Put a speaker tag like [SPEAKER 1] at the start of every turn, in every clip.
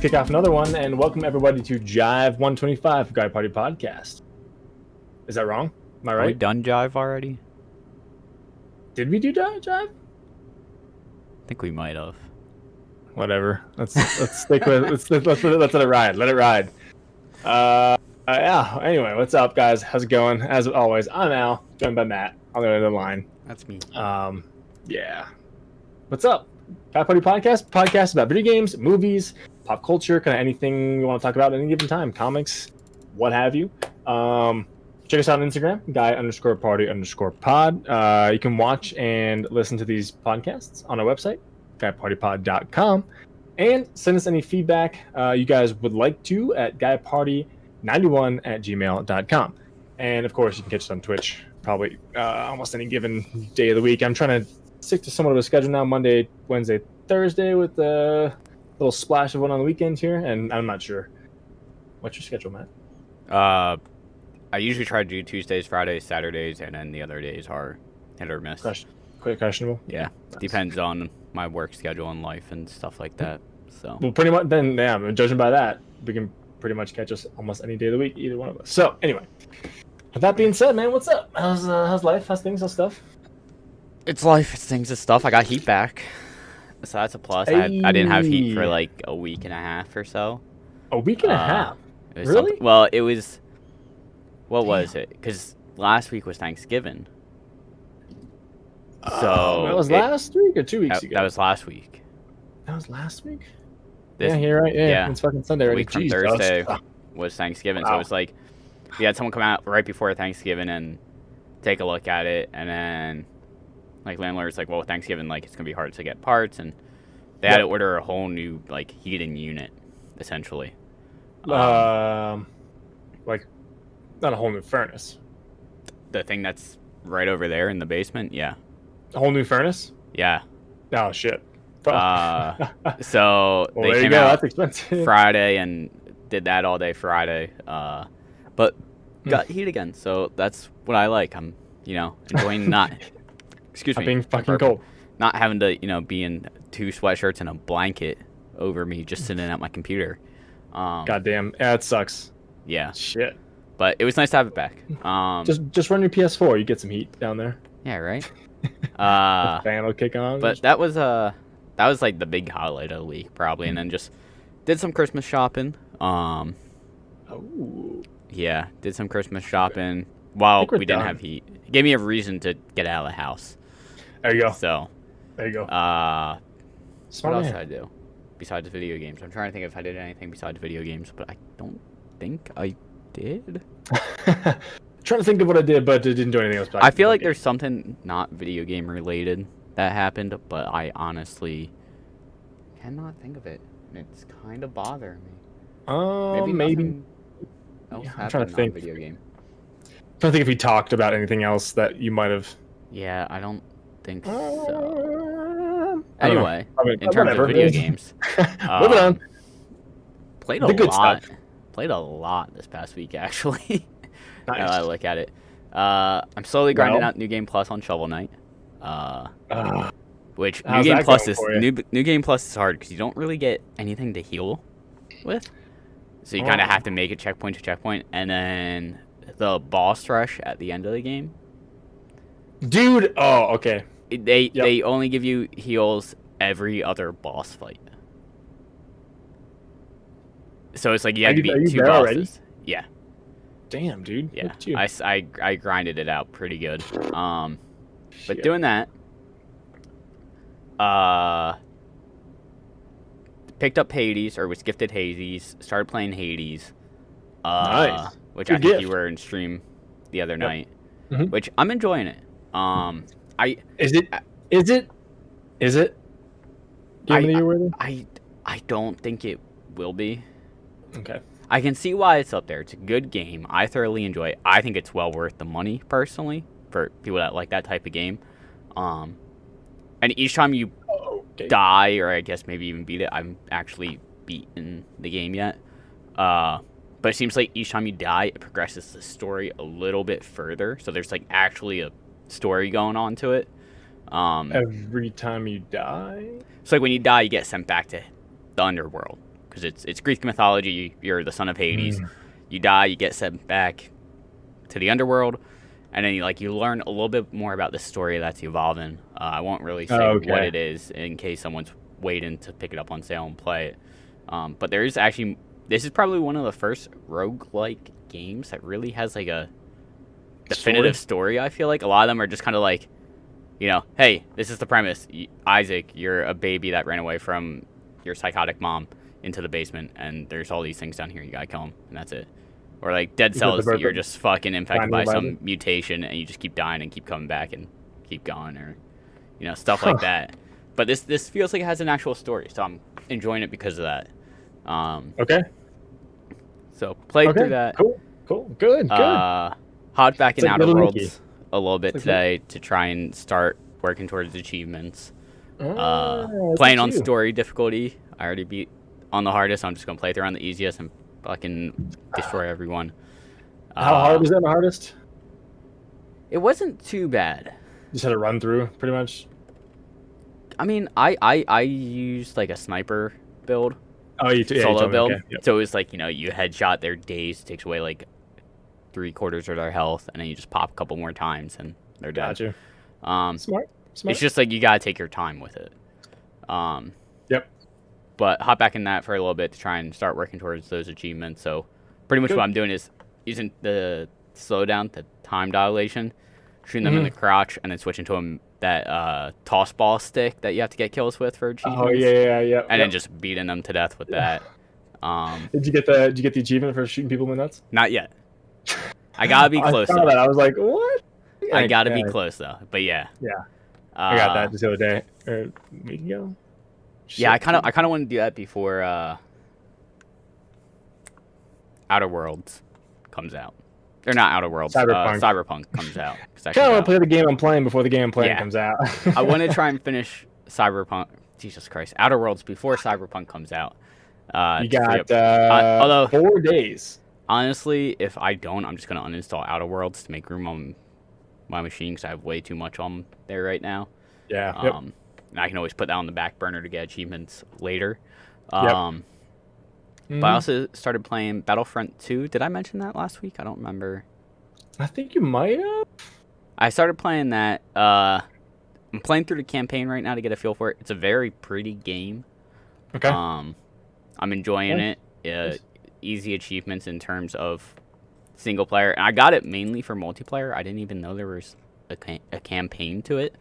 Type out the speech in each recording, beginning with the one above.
[SPEAKER 1] kick off another one, and welcome everybody to Jive 125 Guy Party Podcast. Is that wrong? Am I right?
[SPEAKER 2] Are we done Jive already?
[SPEAKER 1] Did we do Jive?
[SPEAKER 2] I think we might have.
[SPEAKER 1] Whatever. Let's stick with let's let it ride. Let it ride. Yeah. Anyway, what's up, guys? How's it going? As always, I'm Al, joined by Matt on the other line.
[SPEAKER 2] That's me.
[SPEAKER 1] Yeah. What's up? Guy Party Podcast about video games, movies, pop culture, kind of anything you want to talk about at any given time, comics, what have you. Check us out on Instagram, guy_party_pod. You can watch and listen to these podcasts on our website, guypartypod.com, and send us any feedback you guys would like to at guyparty91@gmail.com. And of course, you can catch us on Twitch probably almost any given day of the week. I'm trying to stick to somewhat of a schedule now, Monday, Wednesday, Thursday, with a little splash of one on the weekends here, and I'm not sure. What's your schedule, Matt?
[SPEAKER 2] I usually try to do Tuesdays, Fridays, Saturdays, and then the other days are hit or miss.
[SPEAKER 1] Quite questionable?
[SPEAKER 2] Yeah,
[SPEAKER 1] nice.
[SPEAKER 2] Depends on my work schedule and life and stuff like that. So.
[SPEAKER 1] Well, pretty much then, yeah, judging by that, we can pretty much catch us almost any day of the week, either one of us. So, anyway, with that being said, man, what's up? How's life? How's things? How's stuff?
[SPEAKER 2] It's life. It's things and stuff. I got heat back, so that's a plus. I didn't have heat for like a week and a half or so.
[SPEAKER 1] A week and a half?
[SPEAKER 2] Really? Well, it was. What was it? Because last week was Thanksgiving. So
[SPEAKER 1] that was last week or 2 weeks ago?
[SPEAKER 2] That was last week.
[SPEAKER 1] That was last week?
[SPEAKER 2] Yeah,
[SPEAKER 1] you're right. Yeah, it's fucking Sunday already.
[SPEAKER 2] A week from Thursday was Thanksgiving, so it was like we had someone come out right before Thanksgiving and take a look at it, and then like landlord's like, well, Thanksgiving, like it's gonna be hard to get parts, and they had to order a whole new like heating unit, essentially.
[SPEAKER 1] Like not a whole new furnace.
[SPEAKER 2] The thing that's right over there in the basement, yeah.
[SPEAKER 1] A whole new furnace?
[SPEAKER 2] Yeah.
[SPEAKER 1] Oh shit.
[SPEAKER 2] So
[SPEAKER 1] well,
[SPEAKER 2] they came
[SPEAKER 1] That's
[SPEAKER 2] out
[SPEAKER 1] expensive.
[SPEAKER 2] Friday and did that all day Friday. But got heat again, so that's what I like. I'm, enjoying not
[SPEAKER 1] being fucking cold.
[SPEAKER 2] Not having to, be in 2 sweatshirts and a blanket over me just sitting at my computer.
[SPEAKER 1] Goddamn. Yeah, it sucks.
[SPEAKER 2] Yeah.
[SPEAKER 1] Shit.
[SPEAKER 2] But it was nice to have it back.
[SPEAKER 1] Just run your PS4. You get some heat down there.
[SPEAKER 2] Yeah, right.
[SPEAKER 1] The fan will kick on.
[SPEAKER 2] But that was like the big highlight of the week probably, and then just did some Christmas shopping.
[SPEAKER 1] Oh.
[SPEAKER 2] Yeah, did some Christmas shopping while we didn't have heat. It gave me a reason to get out of the house.
[SPEAKER 1] There you go.
[SPEAKER 2] So.
[SPEAKER 1] There you go.
[SPEAKER 2] What else did I do besides video games? I'm trying to think if I did anything besides video games, but I don't think I did.
[SPEAKER 1] Trying to think of what I did, but didn't do anything else.
[SPEAKER 2] I feel like there's something not video game related that happened, but I honestly cannot think of it. It's kind of bothering me.
[SPEAKER 1] Maybe.
[SPEAKER 2] Else
[SPEAKER 1] I'm trying to think.
[SPEAKER 2] Video game.
[SPEAKER 1] I'm trying to think if we talked about anything else that you might have.
[SPEAKER 2] Yeah, I don't think so. Anyway, in terms of video games,
[SPEAKER 1] moving on.
[SPEAKER 2] Played a lot. Played a lot this past week, actually.
[SPEAKER 1] Nice.
[SPEAKER 2] Now I look at it. I'm slowly grinding out New Game Plus on Shovel Knight. Which New Game Plus is New Game Plus is hard because you don't really get anything to heal with, so you kind of have to make it checkpoint to checkpoint, and then the boss rush at the end of the game.
[SPEAKER 1] Dude, okay.
[SPEAKER 2] They only give you heals every other boss fight. So it's like you have to beat 2 bosses. Already? Yeah.
[SPEAKER 1] Damn, dude.
[SPEAKER 2] Yeah. I grinded it out pretty good. But doing that, picked up Hades, or was gifted Hades, started playing Hades.
[SPEAKER 1] Nice.
[SPEAKER 2] Which
[SPEAKER 1] good
[SPEAKER 2] I think
[SPEAKER 1] gift.
[SPEAKER 2] you were in stream the other night.
[SPEAKER 1] Mm-hmm.
[SPEAKER 2] Which I'm enjoying it.
[SPEAKER 1] Is it? Game of the Year worthy?
[SPEAKER 2] I don't think it will be.
[SPEAKER 1] Okay.
[SPEAKER 2] I can see why it's up there. It's a good game. I thoroughly enjoy it. I think it's well worth the money, personally, for people that like that type of game. And each time you die, or I guess maybe even beat it, I haven't actually beaten the game yet. But it seems like each time you die, it progresses the story a little bit further. So there's like actually a story going on to it.
[SPEAKER 1] Every time you die?
[SPEAKER 2] So like when you die, you get sent back to the underworld. because it's Greek mythology. You're the son of Hades.
[SPEAKER 1] Mm.
[SPEAKER 2] You die, you get sent back to the underworld, and then you learn a little bit more about the story that's evolving. I won't really say what it is in case someone's waiting to pick it up on sale and play it. But there is actually, this is probably one of the first roguelike games that really has like a definitive story. I feel like a lot of them are just kind of like, hey, this is the premise. Isaac, you're a baby that ran away from your psychotic mom into the basement, and there's all these things down here. You gotta kill them, and that's it. Or like Dead Cells, you're just fucking infected by some mutation, and you just keep dying and keep coming back and keep going, or stuff like that. But this feels like it has an actual story, so I'm enjoying it because of that.
[SPEAKER 1] Okay.
[SPEAKER 2] So played through that.
[SPEAKER 1] Cool. Good.
[SPEAKER 2] Hopped back in Outer Worlds a little bit today to try and start working towards achievements. Playing on story difficulty. I already beat on the hardest. So I'm just gonna play through on the easiest and fucking destroy everyone.
[SPEAKER 1] How hard was that? The hardest?
[SPEAKER 2] It wasn't too bad.
[SPEAKER 1] Just had to run through, pretty much.
[SPEAKER 2] I mean, I used like a sniper build.
[SPEAKER 1] Oh,
[SPEAKER 2] solo build.
[SPEAKER 1] Okay. Yep.
[SPEAKER 2] So it was like you headshot their daze, takes away like 3/4 of their health, and then you just pop a couple more times and they're dead.
[SPEAKER 1] Gotcha. Smart.
[SPEAKER 2] It's just like you gotta take your time with it.
[SPEAKER 1] Yep.
[SPEAKER 2] But hop back in that for a little bit to try and start working towards those achievements. So pretty much what I'm doing is using the slowdown, the time dilation, shooting them in the crouch, and then switching to that toss ball stick that you have to get kills with for achievements.
[SPEAKER 1] Oh yeah.
[SPEAKER 2] And then just beating them to death with that.
[SPEAKER 1] Did you get the achievement for shooting people in the nuts?
[SPEAKER 2] Not yet. I gotta be close.
[SPEAKER 1] I saw that. I was like, what?
[SPEAKER 2] I gotta be close though. But yeah.
[SPEAKER 1] Yeah. I got that just the other day or a week ago.
[SPEAKER 2] Yeah, I kind of want to do that before Outer Worlds comes out. Or not Outer Worlds. Cyberpunk comes out.
[SPEAKER 1] I kind of want to play the game I'm playing before the game I'm playing comes out.
[SPEAKER 2] I want to try and finish Cyberpunk. Jesus Christ, Outer Worlds before Cyberpunk comes out.
[SPEAKER 1] You got 4 days.
[SPEAKER 2] Honestly, if I don't, I'm just gonna uninstall Outer Worlds to make room on my machine because I have way too much on there right now.
[SPEAKER 1] Yeah.
[SPEAKER 2] And I can always put that on the back burner to get achievements later.
[SPEAKER 1] Mm-hmm.
[SPEAKER 2] But I also started playing Battlefront 2. Did I mention that last week? I don't remember.
[SPEAKER 1] I think you might have.
[SPEAKER 2] I started playing that. I'm playing through the campaign right now to get a feel for it. It's a very pretty game.
[SPEAKER 1] Okay.
[SPEAKER 2] I'm enjoying it. Easy achievements in terms of single player. And I got it mainly for multiplayer. I didn't even know there was a campaign to it.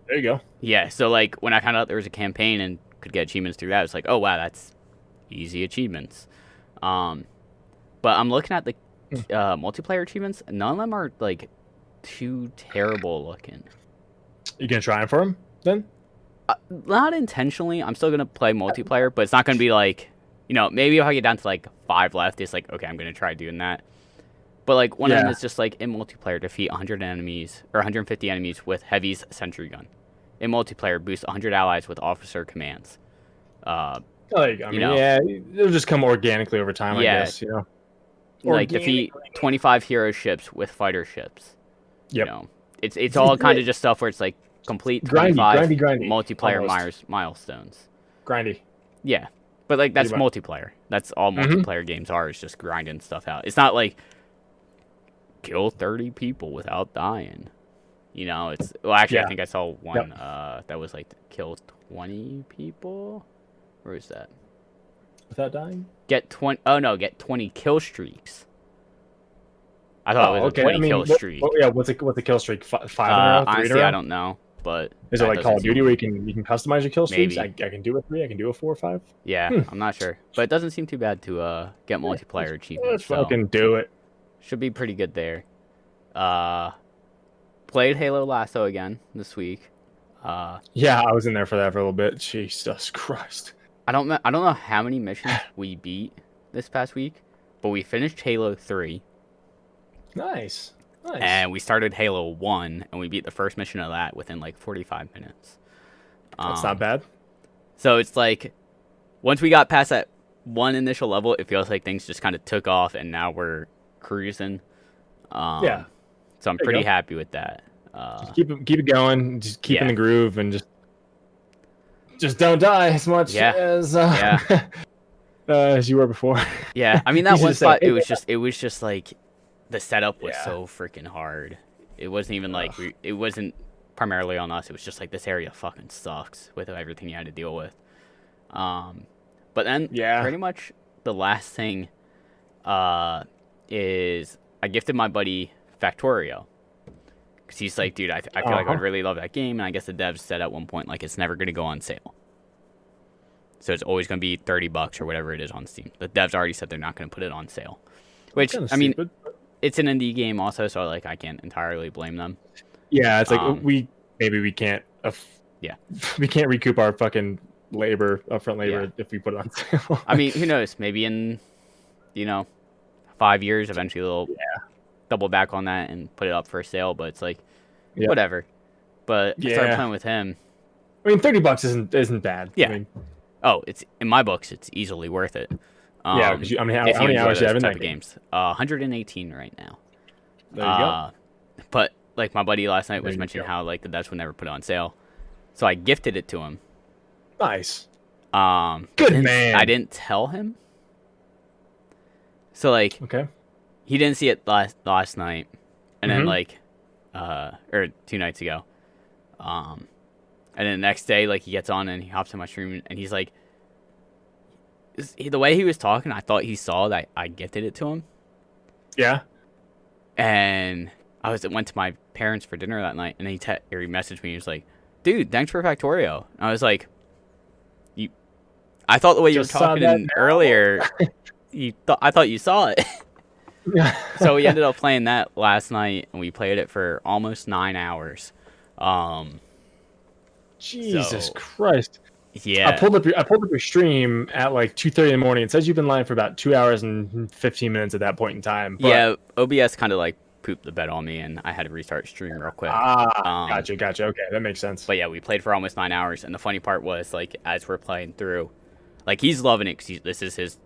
[SPEAKER 1] There you go.
[SPEAKER 2] Yeah, so like when I found out there was a campaign and could get achievements through that, it's like, oh wow, that's easy achievements. But I'm looking at the multiplayer achievements. None of them are like too terrible looking.
[SPEAKER 1] You gonna try for them then?
[SPEAKER 2] Not intentionally. I'm still gonna play multiplayer, but it's not gonna be like, maybe if I get down to like 5 left, it's like, okay, I'm gonna try doing that. But like one of them is just like in multiplayer, defeat 100 enemies or 150 enemies with Heavy's sentry gun. In multiplayer, boost 100 allies with officer commands.
[SPEAKER 1] There you go. It'll just come organically over time, I guess.
[SPEAKER 2] Like defeat 25 hero ships with fighter ships.
[SPEAKER 1] Yep.
[SPEAKER 2] It's all kind of just stuff where it's like complete 25
[SPEAKER 1] grindy,
[SPEAKER 2] multiplayer milestones.
[SPEAKER 1] Grindy.
[SPEAKER 2] Yeah. But like that's multiplayer. That's all multiplayer games are, is just grinding stuff out. It's not like kill 30 people without dying. I think I saw one that was like kill 20 people. Where is that?
[SPEAKER 1] Without dying?
[SPEAKER 2] Get 20 kill streaks. I thought it was a 20 kill streak.
[SPEAKER 1] What's a kill streak? 5 in a row? 3
[SPEAKER 2] honestly,
[SPEAKER 1] in a row?
[SPEAKER 2] I don't know, but
[SPEAKER 1] is it like Call of Duty where you can customize your kill streaks?
[SPEAKER 2] Maybe.
[SPEAKER 1] I can do a 3. I can do a 4 or 5.
[SPEAKER 2] Yeah, I'm not sure, but it doesn't seem too bad to get multiplayer achievements.
[SPEAKER 1] Let's fucking do it.
[SPEAKER 2] Should be pretty good there. Played Halo Lasso again this week.
[SPEAKER 1] Yeah, I was in there for that for a little bit. Jesus Christ.
[SPEAKER 2] I don't know how many missions we beat this past week, but we finished Halo 3.
[SPEAKER 1] Nice.
[SPEAKER 2] And we started Halo 1, and we beat the first mission of that within like 45 minutes.
[SPEAKER 1] That's not bad.
[SPEAKER 2] So it's like, once we got past that one initial level, it feels like things just kind of took off, and now we're cruising. So I'm pretty happy with that.
[SPEAKER 1] Just keep it going. Just keep in the groove and just just don't die as much
[SPEAKER 2] Yeah.
[SPEAKER 1] as
[SPEAKER 2] Yeah.
[SPEAKER 1] as you were before.
[SPEAKER 2] Yeah, I mean that
[SPEAKER 1] You should
[SPEAKER 2] one
[SPEAKER 1] just say,
[SPEAKER 2] spot.
[SPEAKER 1] "Hey,
[SPEAKER 2] It was just like the setup was
[SPEAKER 1] Yeah.
[SPEAKER 2] so freaking hard. It wasn't even like
[SPEAKER 1] Ugh.
[SPEAKER 2] it wasn't primarily on us. It was just like this area fucking sucks with everything you had to deal with. But then
[SPEAKER 1] Yeah.
[SPEAKER 2] pretty much the last thing, is I gifted my buddy Factorio. Cause he's like, dude, I feel like I'd really love that game, and I guess the devs said at one point like it's never gonna go on sale. So it's always going to be $30 or whatever it is on Steam. The devs already said they're not going to put it on sale. Which,
[SPEAKER 1] Kinda
[SPEAKER 2] I mean,
[SPEAKER 1] stupid.
[SPEAKER 2] it's an indie game also, so like I can't entirely blame them.
[SPEAKER 1] Yeah, it's like
[SPEAKER 2] Um,
[SPEAKER 1] we can't.
[SPEAKER 2] Yeah.
[SPEAKER 1] We can't recoup our fucking upfront labor if we put it on sale.
[SPEAKER 2] I mean, who knows? Maybe in, 5 years, eventually they'll double back on that and put it up for sale. But it's like, whatever. But I started playing with him.
[SPEAKER 1] I mean, $30 isn't bad.
[SPEAKER 2] Yeah.
[SPEAKER 1] I mean,
[SPEAKER 2] it's in my books. It's easily worth it.
[SPEAKER 1] yeah, because how
[SPEAKER 2] if
[SPEAKER 1] many
[SPEAKER 2] enjoy
[SPEAKER 1] hours do you have
[SPEAKER 2] those
[SPEAKER 1] in
[SPEAKER 2] type
[SPEAKER 1] that
[SPEAKER 2] of
[SPEAKER 1] game?
[SPEAKER 2] games? 118 right now.
[SPEAKER 1] There you go.
[SPEAKER 2] But like my buddy last night was
[SPEAKER 1] There you
[SPEAKER 2] mentioning
[SPEAKER 1] go.
[SPEAKER 2] how like the devs would never put it on sale, so I gifted it to him.
[SPEAKER 1] Nice.
[SPEAKER 2] Good
[SPEAKER 1] man.
[SPEAKER 2] I didn't tell him. So like
[SPEAKER 1] Okay.
[SPEAKER 2] he didn't see it last night, and then
[SPEAKER 1] Mhm.
[SPEAKER 2] like or 2 nights ago, and then the next day like he gets on and he hops in my stream and he's like, the way he was talking, I thought he saw that I gifted it to him.
[SPEAKER 1] Yeah.
[SPEAKER 2] And I went to my parents for dinner that night, and he messaged me. He was like, "Dude, thanks for Factorio." And I was like, I thought the way you were
[SPEAKER 1] Just saw that
[SPEAKER 2] talking
[SPEAKER 1] now.
[SPEAKER 2] earlier, I thought you saw it." So we ended up playing that last night, and we played it for almost 9 hours.
[SPEAKER 1] Jesus
[SPEAKER 2] So-
[SPEAKER 1] Christ.
[SPEAKER 2] Yeah,
[SPEAKER 1] I pulled up your stream at like 2:30 in the morning. It says you've been live for about 2 hours and 15 minutes at that point in time. But,
[SPEAKER 2] yeah. OBS kind of like pooped the bed on me, and I had to restart stream real quick.
[SPEAKER 1] Gotcha. Okay, that makes sense.
[SPEAKER 2] But yeah, we played for almost 9 hours, and the funny part was like as we're playing through, like he's loving it because this is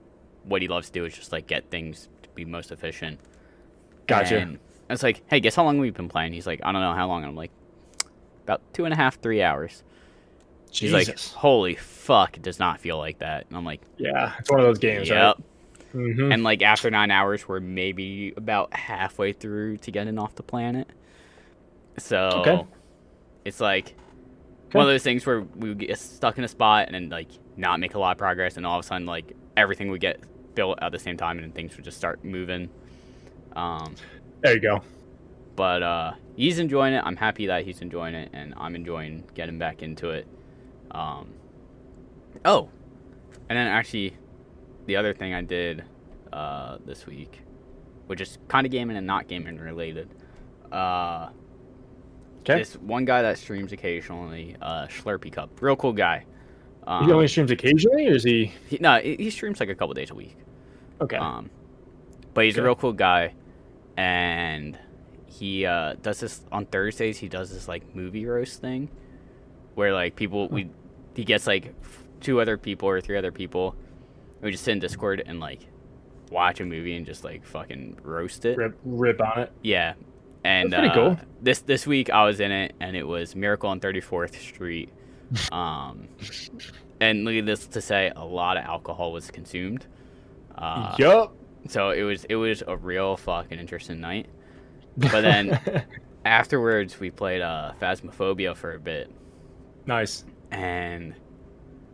[SPEAKER 2] what he loves to do is just like get things to be most efficient.
[SPEAKER 1] Gotcha.
[SPEAKER 2] And it's like, hey, guess how long we've been playing? He's like, I don't know how long. And I'm like, about 2.5, 3 hours. He's like,
[SPEAKER 1] Jesus.
[SPEAKER 2] holy fuck, it does not feel like that. And I'm like,
[SPEAKER 1] Yeah, it's one of those games,
[SPEAKER 2] yep.
[SPEAKER 1] right? Mm-hmm.
[SPEAKER 2] And like after 9 hours, we're maybe about halfway through to getting off the planet. So it's like one of those things where we would get stuck in a spot and then like not make a lot of progress, and all of a sudden like everything would get built at the same time, and then things would just start moving.
[SPEAKER 1] There you go.
[SPEAKER 2] But he's enjoying it. I'm happy that he's enjoying it, and I'm enjoying getting back into it. And then actually, the other thing I did this week, which is kind of gaming and not gaming related. This one guy that streams occasionally, Schlurpy Cup, real cool guy.
[SPEAKER 1] He only streams occasionally, or is he?
[SPEAKER 2] He streams like a couple days a week.
[SPEAKER 1] Okay.
[SPEAKER 2] But he's a real cool guy, and he does this on Thursdays. He does this like movie roast thing, where like he gets like 2 other people or 3 other people, and we just sit in Discord and like watch a movie and just like fucking roast it.
[SPEAKER 1] Rip on it.
[SPEAKER 2] Yeah. And
[SPEAKER 1] That's pretty cool.
[SPEAKER 2] This week I was in it, and it was Miracle on 34th Street. And needless to say, a lot of alcohol was consumed.
[SPEAKER 1] Yup.
[SPEAKER 2] So it was a real fucking interesting night. But then afterwards we played Phasmophobia for a bit,
[SPEAKER 1] Nice.
[SPEAKER 2] and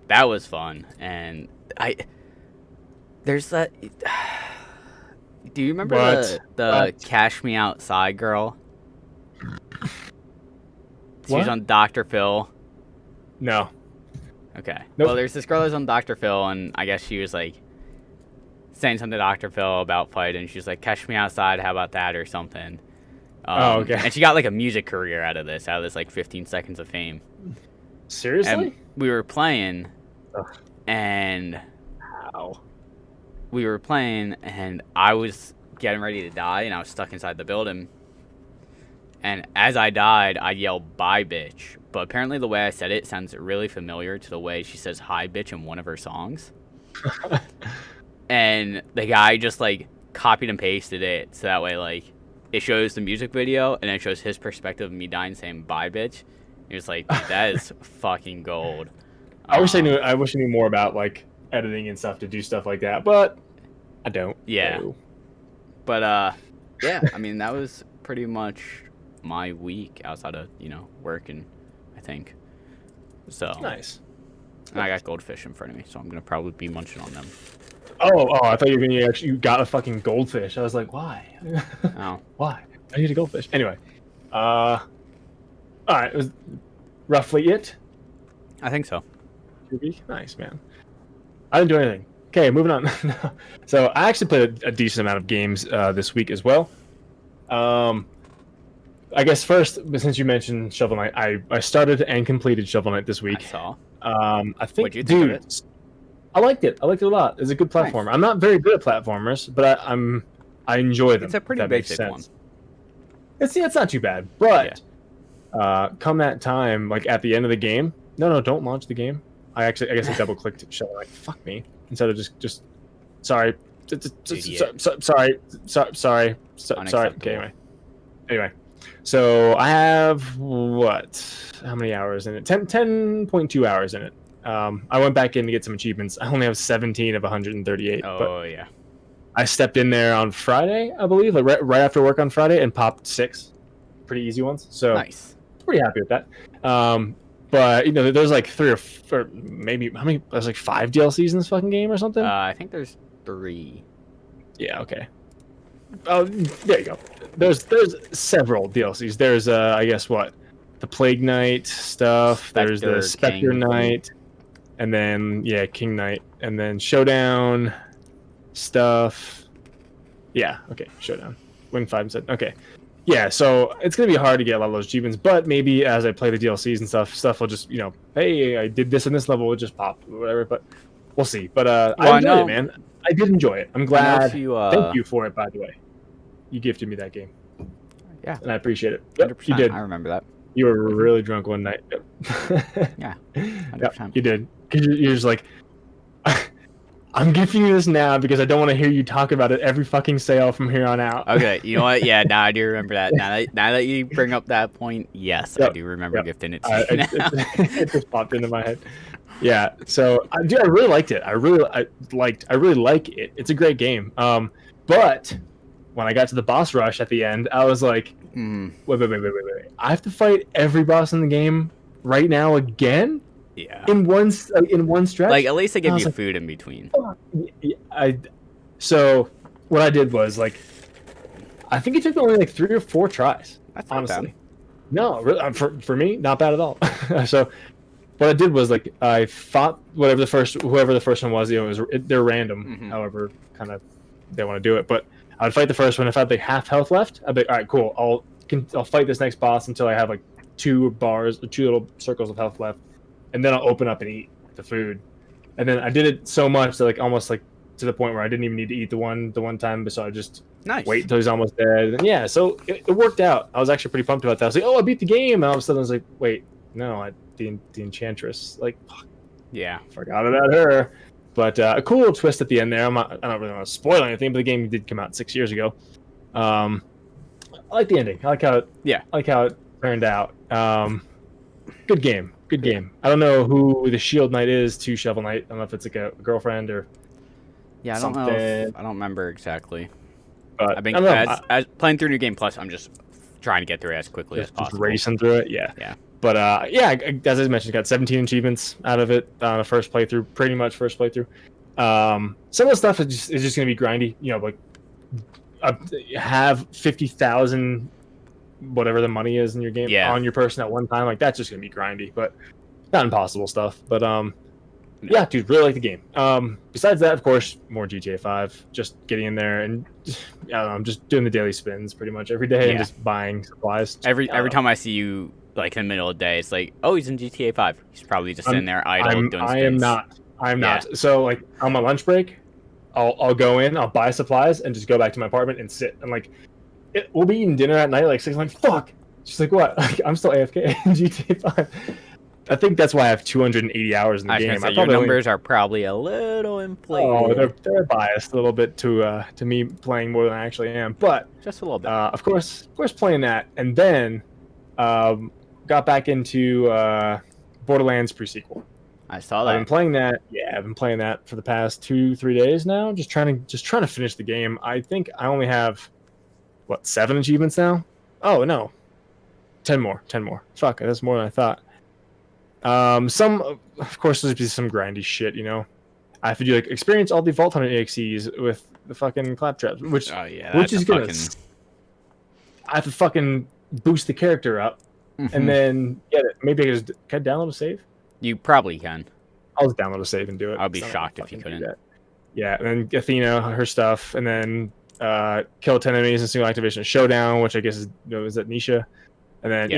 [SPEAKER 2] that was fun. And there's that. Do you remember the Cash Me Outside girl? She's
[SPEAKER 1] What?
[SPEAKER 2] on Dr. Phil.
[SPEAKER 1] No.
[SPEAKER 2] Okay.
[SPEAKER 1] Nope.
[SPEAKER 2] Well, there's this girl that's on Dr. Phil, and I guess she was like saying something to Dr. Phil about fight, and she's like, "Catch me outside, how about that?" or something.
[SPEAKER 1] Okay.
[SPEAKER 2] And she got like a music career out of this like 15 seconds of fame.
[SPEAKER 1] Seriously?
[SPEAKER 2] And we were playing,
[SPEAKER 1] Ugh.
[SPEAKER 2] and
[SPEAKER 1] How?
[SPEAKER 2] we were playing, and I was getting ready to die, and I was stuck inside the building. And as I died, I yelled, "Bye, bitch." But apparently the way I said it sounds really familiar to the way she says "hi, bitch" in one of her songs. And the guy just, like, copied and pasted it, so that way, like, it shows the music video, and it shows his perspective of me dying saying "bye, bitch." He was like, dude, that is fucking gold.
[SPEAKER 1] I wish I knew. I wish I knew more about like editing and stuff to do stuff like that, but I don't.
[SPEAKER 2] Yeah.
[SPEAKER 1] So.
[SPEAKER 2] But yeah, I mean that was pretty much my week outside of working, I think. So
[SPEAKER 1] Nice.
[SPEAKER 2] And I got goldfish in front of me, so I'm gonna probably be munching on them.
[SPEAKER 1] Oh, I thought you were gonna actually. You got a fucking goldfish. I was like, why?
[SPEAKER 2] Oh,
[SPEAKER 1] Why? I need a goldfish. Anyway, all right. It was roughly it.
[SPEAKER 2] I think so.
[SPEAKER 1] Nice, man. I didn't do anything. Okay, moving on. So I actually played a decent amount of games this week as well. I guess first, since you mentioned Shovel Knight, I started and completed Shovel Knight this week.
[SPEAKER 2] I saw.
[SPEAKER 1] I think,
[SPEAKER 2] What'd you think of it?
[SPEAKER 1] I liked it. I liked it a lot. It's a good platformer.
[SPEAKER 2] Nice.
[SPEAKER 1] I'm not very good at platformers, but I enjoy them.
[SPEAKER 2] It's a pretty
[SPEAKER 1] if that makes
[SPEAKER 2] basic
[SPEAKER 1] sense.
[SPEAKER 2] one.
[SPEAKER 1] It's not too bad, but come that time, like at the end of the game, no, don't launch the game. I guess I double clicked Shovel Knight. Fuck me. Instead of just sorry, sorry. Okay, anyway. So I have how many hours in it? 10.2 hours in it. I went back in to get some achievements. I only have 17 of 138.
[SPEAKER 2] Oh
[SPEAKER 1] but
[SPEAKER 2] yeah.
[SPEAKER 1] I stepped in there on Friday, I believe, like right after work on Friday, and popped 6 pretty easy ones. So
[SPEAKER 2] Nice.
[SPEAKER 1] pretty happy with that. But there's like 3 or maybe how many? There's like 5 DLCs in this fucking game or something.
[SPEAKER 2] I think there's 3.
[SPEAKER 1] Yeah. Okay. Oh, there you go. There's several DLCs. There's I guess the Plague Knight stuff. There's the Spectre
[SPEAKER 2] King.
[SPEAKER 1] Knight, and then King Knight, and then Showdown stuff. Yeah. Okay. Showdown. Wing 5 said okay. Yeah, so it's gonna be hard to get a lot of those achievements, but maybe as I play the DLCs and stuff will just hey, I did this in this level, it just popped or whatever. But we'll see. But I enjoyed it, man. I did enjoy it. I'm glad. Thank you for it, by the way. You gifted me that game.
[SPEAKER 2] Yeah,
[SPEAKER 1] and I appreciate it. Yep,
[SPEAKER 2] 100%.
[SPEAKER 1] you did.
[SPEAKER 2] I remember that.
[SPEAKER 1] You were really drunk one night. Yep.
[SPEAKER 2] Yeah, 100%.
[SPEAKER 1] Yep, you did. Because you're just like, I'm gifting you this now because I don't want to hear you talk about it every fucking sale from here on out.
[SPEAKER 2] Okay, you know what? Yeah, now I do remember that. Now that you bring up that point, yes, I do remember gifting it to you now.
[SPEAKER 1] It just popped into my head. Yeah, so I really liked it. I really like it. It's a great game. But when I got to the boss rush at the end, I was like, wait. I have to fight every boss in the game right now again?
[SPEAKER 2] Yeah.
[SPEAKER 1] In one stretch?
[SPEAKER 2] Like, at least they give you food in between.
[SPEAKER 1] So what I did was I think it took only 3 or 4 tries.
[SPEAKER 2] That's not
[SPEAKER 1] honestly.
[SPEAKER 2] bad.
[SPEAKER 1] No, really, for me, not bad at all. So what I did was I fought whoever the first one was. They're random, however kind of they want to do it. But I'd fight the first one. If I had half health left, I'd be all right, cool. I'll fight this next boss until I have 2 little circles of health left, and then I'll open up and eat the food. And then I did it so much that almost to the point where I didn't even need to eat the one time, so I just wait until he's almost dead. And yeah, so it worked out. I was actually pretty pumped about that. I was like, oh, I beat the game, and all of a sudden I was like, wait, no, the Enchantress, fuck,
[SPEAKER 2] yeah,
[SPEAKER 1] forgot about her. But a cool little twist at the end there. I don't really want to spoil anything, but the game did come out 6 years ago. I like the ending. I like how it turned out. Good game. Good game. I don't know who the Shield Knight is to Shovel Knight. I don't know if it's a girlfriend or
[SPEAKER 2] I don't know. I don't remember exactly.
[SPEAKER 1] But
[SPEAKER 2] I've been as playing through New Game Plus. I'm just trying to get through it as quickly as possible.
[SPEAKER 1] Just racing through it. Yeah.
[SPEAKER 2] Yeah.
[SPEAKER 1] But as I mentioned, got 17 achievements out of it on the first playthrough. Pretty much first playthrough. Some of the stuff is just going to be grindy. Have 50,000 whatever the money is in your game on your person at one time. That's just going to be grindy, but not impossible stuff. But yeah, dude, really like the game. Besides that, of course, more GTA 5. Just getting in there and I'm just doing the daily spins pretty much every day and just buying supplies.
[SPEAKER 2] Every time I see you in the middle of the day, it's oh, he's in GTA 5. He's probably just sitting there idle doing spins.
[SPEAKER 1] I'm not. So on my lunch break, I'll go in, I'll buy supplies, and just go back to my apartment and sit. And we'll be eating dinner at night 6. I'm like, fuck. She's like, what? I'm still AFK in GTA 5. I think that's why I have 280 hours in the game.
[SPEAKER 2] Your numbers are probably a little inflated.
[SPEAKER 1] Oh, they're biased a little bit to me playing more than I actually am, but
[SPEAKER 2] just a little bit.
[SPEAKER 1] Of course, playing that, and then got back into Borderlands pre-sequel.
[SPEAKER 2] I saw
[SPEAKER 1] I've been
[SPEAKER 2] that.
[SPEAKER 1] playing that. Yeah, I've been playing that for the past 2-3 days now. Just trying to finish the game. I think I only have 7 achievements now. Oh no, 10 more. 10 more. Fuck, that's more than I thought. Some, of course, there's be some grindy shit. I have to do like experience all the Vault Hunter AXEs with the fucking claptraps, which
[SPEAKER 2] Oh yeah,
[SPEAKER 1] which
[SPEAKER 2] that's
[SPEAKER 1] is
[SPEAKER 2] a
[SPEAKER 1] gonna.
[SPEAKER 2] fucking.
[SPEAKER 1] I have to fucking boost the character up, and then get it. Maybe can I download a save?
[SPEAKER 2] You probably can.
[SPEAKER 1] I'll just download a save and do it.
[SPEAKER 2] I'd be
[SPEAKER 1] It's not
[SPEAKER 2] shocked
[SPEAKER 1] gonna
[SPEAKER 2] if you
[SPEAKER 1] fucking do
[SPEAKER 2] couldn't.
[SPEAKER 1] that. Yeah, and then Athena, her stuff, and then kill 10 enemies in single activation showdown, which I guess is that Nisha, and then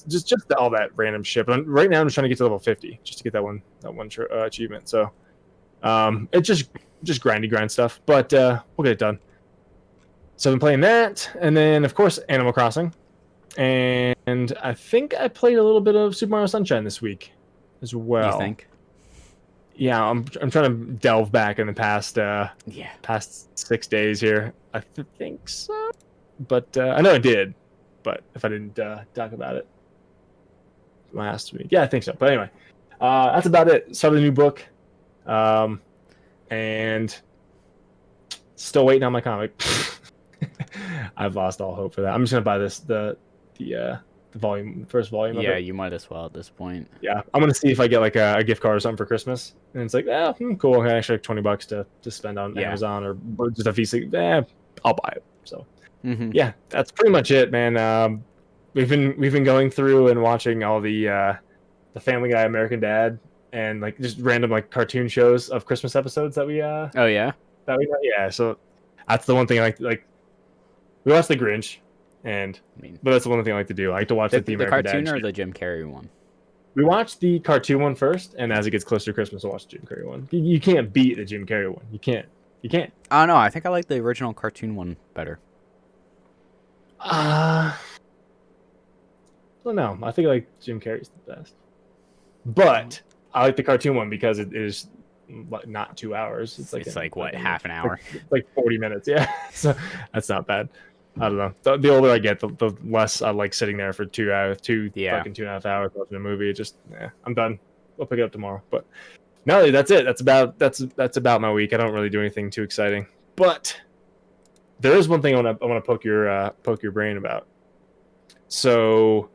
[SPEAKER 1] just all that random shit. But right now I'm just trying to get to level 50 just to get that one achievement. So it's just grindy grind stuff, but we'll get it done. So I've been playing that, and then of course Animal Crossing, and I think I played a little bit of Super Mario Sunshine this week as well.
[SPEAKER 2] You think?
[SPEAKER 1] Yeah, I'm trying to delve back in the past
[SPEAKER 2] Yeah.
[SPEAKER 1] past 6 days here. I think so, but I know I did. But if I didn't talk about it last week, yeah, I think so. But anyway, that's about it. Started a new book, and still waiting on my comic. I've lost all hope for that. I'm just gonna buy the first volume of
[SPEAKER 2] Yeah,
[SPEAKER 1] it.
[SPEAKER 2] you might as well at this point.
[SPEAKER 1] Yeah, I'm gonna see if I get like a gift card or something for Christmas, and it's like, cool. I got extra $20 to spend on Amazon or just a Visa. I'll buy it. So yeah, that's pretty much it, man. We've been going through and watching all the Family Guy, American Dad, and like just random like cartoon shows of Christmas episodes that we
[SPEAKER 2] Oh yeah.
[SPEAKER 1] So that's the one thing I like. We watched The Grinch, but that's the one thing I like to do. I like to watch
[SPEAKER 2] the
[SPEAKER 1] American
[SPEAKER 2] cartoon
[SPEAKER 1] Dad
[SPEAKER 2] or
[SPEAKER 1] shit.
[SPEAKER 2] the Jim Carrey one.
[SPEAKER 1] We watched the cartoon one first, and as it gets closer to Christmas, we'll watch the Jim Carrey one. You can't beat the Jim Carrey one. You can't.
[SPEAKER 2] I don't know. I think I like the original cartoon one better.
[SPEAKER 1] I don't know. I think like Jim Carrey's the best, but I like the cartoon one because it is not 2 hours. It's like
[SPEAKER 2] what, half an hour?
[SPEAKER 1] Like 40 minutes. Yeah, so that's not bad. I don't know. The older I get, the less I like sitting there for 2 hours, fucking 2.5 hours watching a movie. I'm done. I'll pick it up tomorrow. But no, that's it. That's about my week. I don't really do anything too exciting. But there is one thing I want to poke your brain about. So,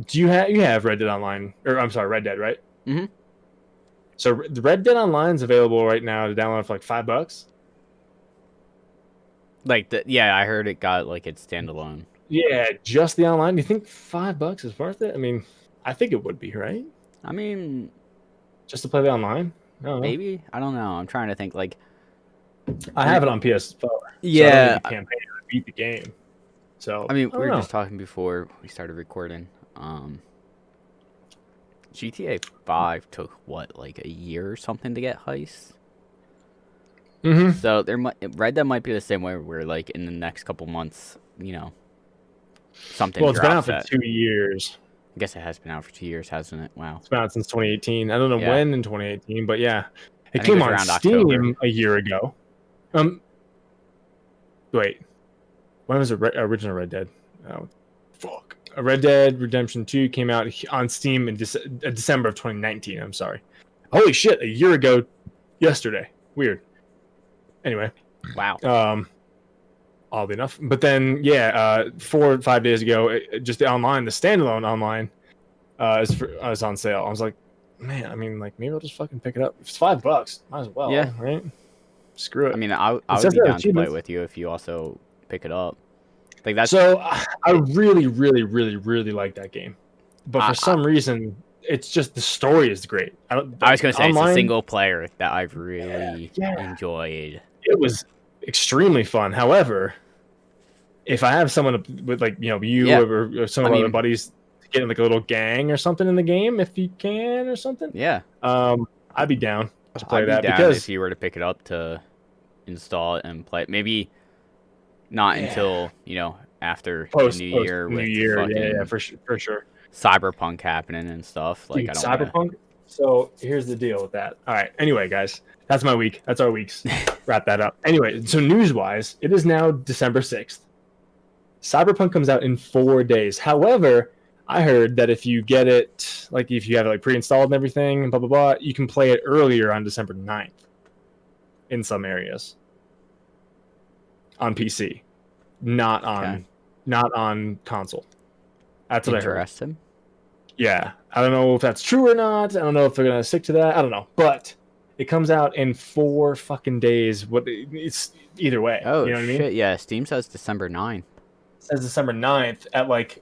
[SPEAKER 1] do you have Red Dead Online? Or I'm sorry, Red Dead, right?
[SPEAKER 2] Mm-hmm.
[SPEAKER 1] So the Red Dead Online is available right now to download for like $5.
[SPEAKER 2] I heard it got like its standalone.
[SPEAKER 1] Yeah, just the online. Do you think $5 is worth it? I mean, I think it would be, right?
[SPEAKER 2] I mean,
[SPEAKER 1] just to play the online?
[SPEAKER 2] Maybe. I don't know. I'm trying to think. Like,
[SPEAKER 1] I have it on PS4.
[SPEAKER 2] Yeah.
[SPEAKER 1] So I don't need the campaign to beat the game. So
[SPEAKER 2] I mean, we were just talking before we started recording. GTA 5 took like a year or something to get heist.
[SPEAKER 1] Mm-hmm.
[SPEAKER 2] So Red Dead might be the same way, where like in the next couple months, something.
[SPEAKER 1] Well, it's been out
[SPEAKER 2] drops
[SPEAKER 1] for 2 years.
[SPEAKER 2] I guess it has been out for 2 years, hasn't it? Wow.
[SPEAKER 1] It's been out since 2018. I don't know when in 2018, but yeah, it
[SPEAKER 2] I think
[SPEAKER 1] came
[SPEAKER 2] it was
[SPEAKER 1] on
[SPEAKER 2] around
[SPEAKER 1] Steam
[SPEAKER 2] October.
[SPEAKER 1] a year ago. Wait, when was the original Red Dead? Oh, fuck. Red Dead Redemption 2 came out on Steam in December of 2019. I'm sorry. Holy shit, a year ago yesterday. Weird. Anyway.
[SPEAKER 2] Wow.
[SPEAKER 1] Oddly enough. But then, 4 or 5 days ago, just the online, the standalone online is on sale. I was like, man, I mean, like, maybe I'll just fucking pick it up. If it's $5, might as well, right? Screw it.
[SPEAKER 2] I mean, I would be down to play it with you if you also pick it up. Like that's
[SPEAKER 1] so I really, really, really, really like that game, but for some reason, it's just the story is great. I
[SPEAKER 2] was gonna say it's a single player that I've really enjoyed.
[SPEAKER 1] It was extremely fun. However, if I have someone with like you or some of my buddies to get in like a little gang or something in the game, if you can or something, I'd be down to play that because
[SPEAKER 2] if you were to pick it up to install it and play it, maybe. Not until after the new year.
[SPEAKER 1] New Year, for sure.
[SPEAKER 2] Cyberpunk happening and stuff. Like,
[SPEAKER 1] dude, Cyberpunk. So here's the deal with that. All right. Anyway, guys, that's my week. That's our weeks. Wrap that up. Anyway, so news-wise, it is now December 6th. Cyberpunk comes out in 4 days. However, I heard that if you get it, like if you have it like pre-installed and everything, and blah blah blah, you can play it earlier on December 9th in some areas on PC, not on console. That's what I heard.
[SPEAKER 2] Interesting.
[SPEAKER 1] Yeah, I don't know if that's true or not. I don't know if they're gonna stick to that. I don't know, but it comes out in 4 fucking days. It's either way.
[SPEAKER 2] Oh,
[SPEAKER 1] you know what
[SPEAKER 2] shit,
[SPEAKER 1] I mean?
[SPEAKER 2] yeah. Steam says December 9th.
[SPEAKER 1] It says December 9th at like,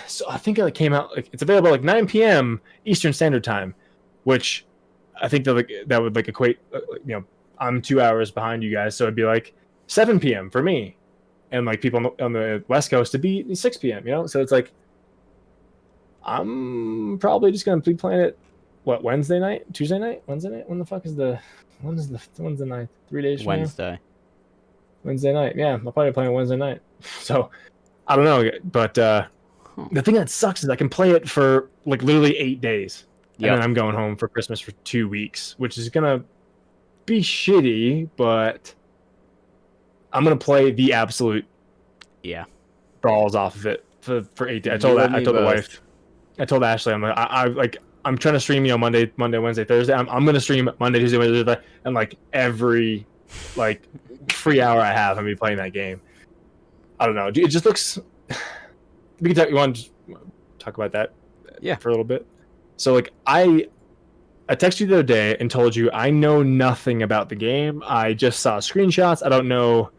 [SPEAKER 1] so I think it came out, like, it's available like 9 p.m. Eastern Standard Time, which I think that would like equate, I'm 2 hours behind you guys, so it'd be like 7 p.m. for me, and like people on the West Coast to be 6 p.m. So it's like, I'm probably just gonna be playing it. What, Wednesday night, Tuesday night, Wednesday night? When the fuck is when's the ninth? 3 days from
[SPEAKER 2] Wednesday.
[SPEAKER 1] now? Wednesday night. Yeah, I'll probably play it Wednesday night. So I don't know, but the thing that sucks is I can play it for like literally 8 days, and then I'm going home for Christmas for 2 weeks, which is gonna be shitty. But I'm gonna play the absolute balls off of it for 8 days. I told the wife. I told Ashley, I'm like, I'm trying to stream, Monday, Wednesday, Thursday. I'm going to stream Monday, Tuesday, Wednesday, Thursday, and like every like free hour I have, I'm going to be playing that game. I don't know. It just looks. We can talk. You want to talk about that?
[SPEAKER 2] Yeah,
[SPEAKER 1] for a little bit. So like I texted you the other day and told you I know nothing about the game. I just saw screenshots. I don't know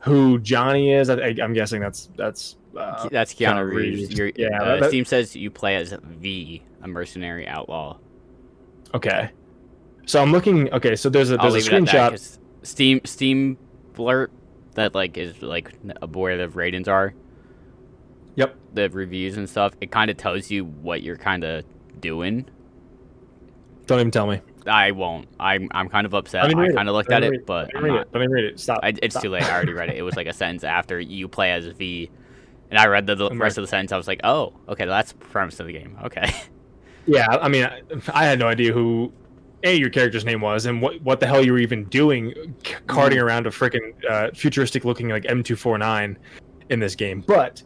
[SPEAKER 1] who Johnny is. I'm guessing that's
[SPEAKER 2] Keanu Reeves. Steam says you play as V, a mercenary outlaw.
[SPEAKER 1] Okay, so I'm looking. Okay, so there's a screenshot.
[SPEAKER 2] Steam blurt that like is like where the ratings are.
[SPEAKER 1] Yep.
[SPEAKER 2] The reviews and stuff. It kind of tells you what you're kind of doing.
[SPEAKER 1] Don't even tell me.
[SPEAKER 2] I won't. I'm kind of upset. I kind of looked at it, but I'm not.
[SPEAKER 1] Let me read it. Stop.
[SPEAKER 2] It's too late. I already read it. It was like a sentence after you play as V. And I read the rest of the sentence. I was like, oh, okay, that's the premise of the game. Okay.
[SPEAKER 1] Yeah, I mean, I had no idea who your character's name was and what the hell you were even doing carting around a freaking futuristic-looking like M249 in this game. But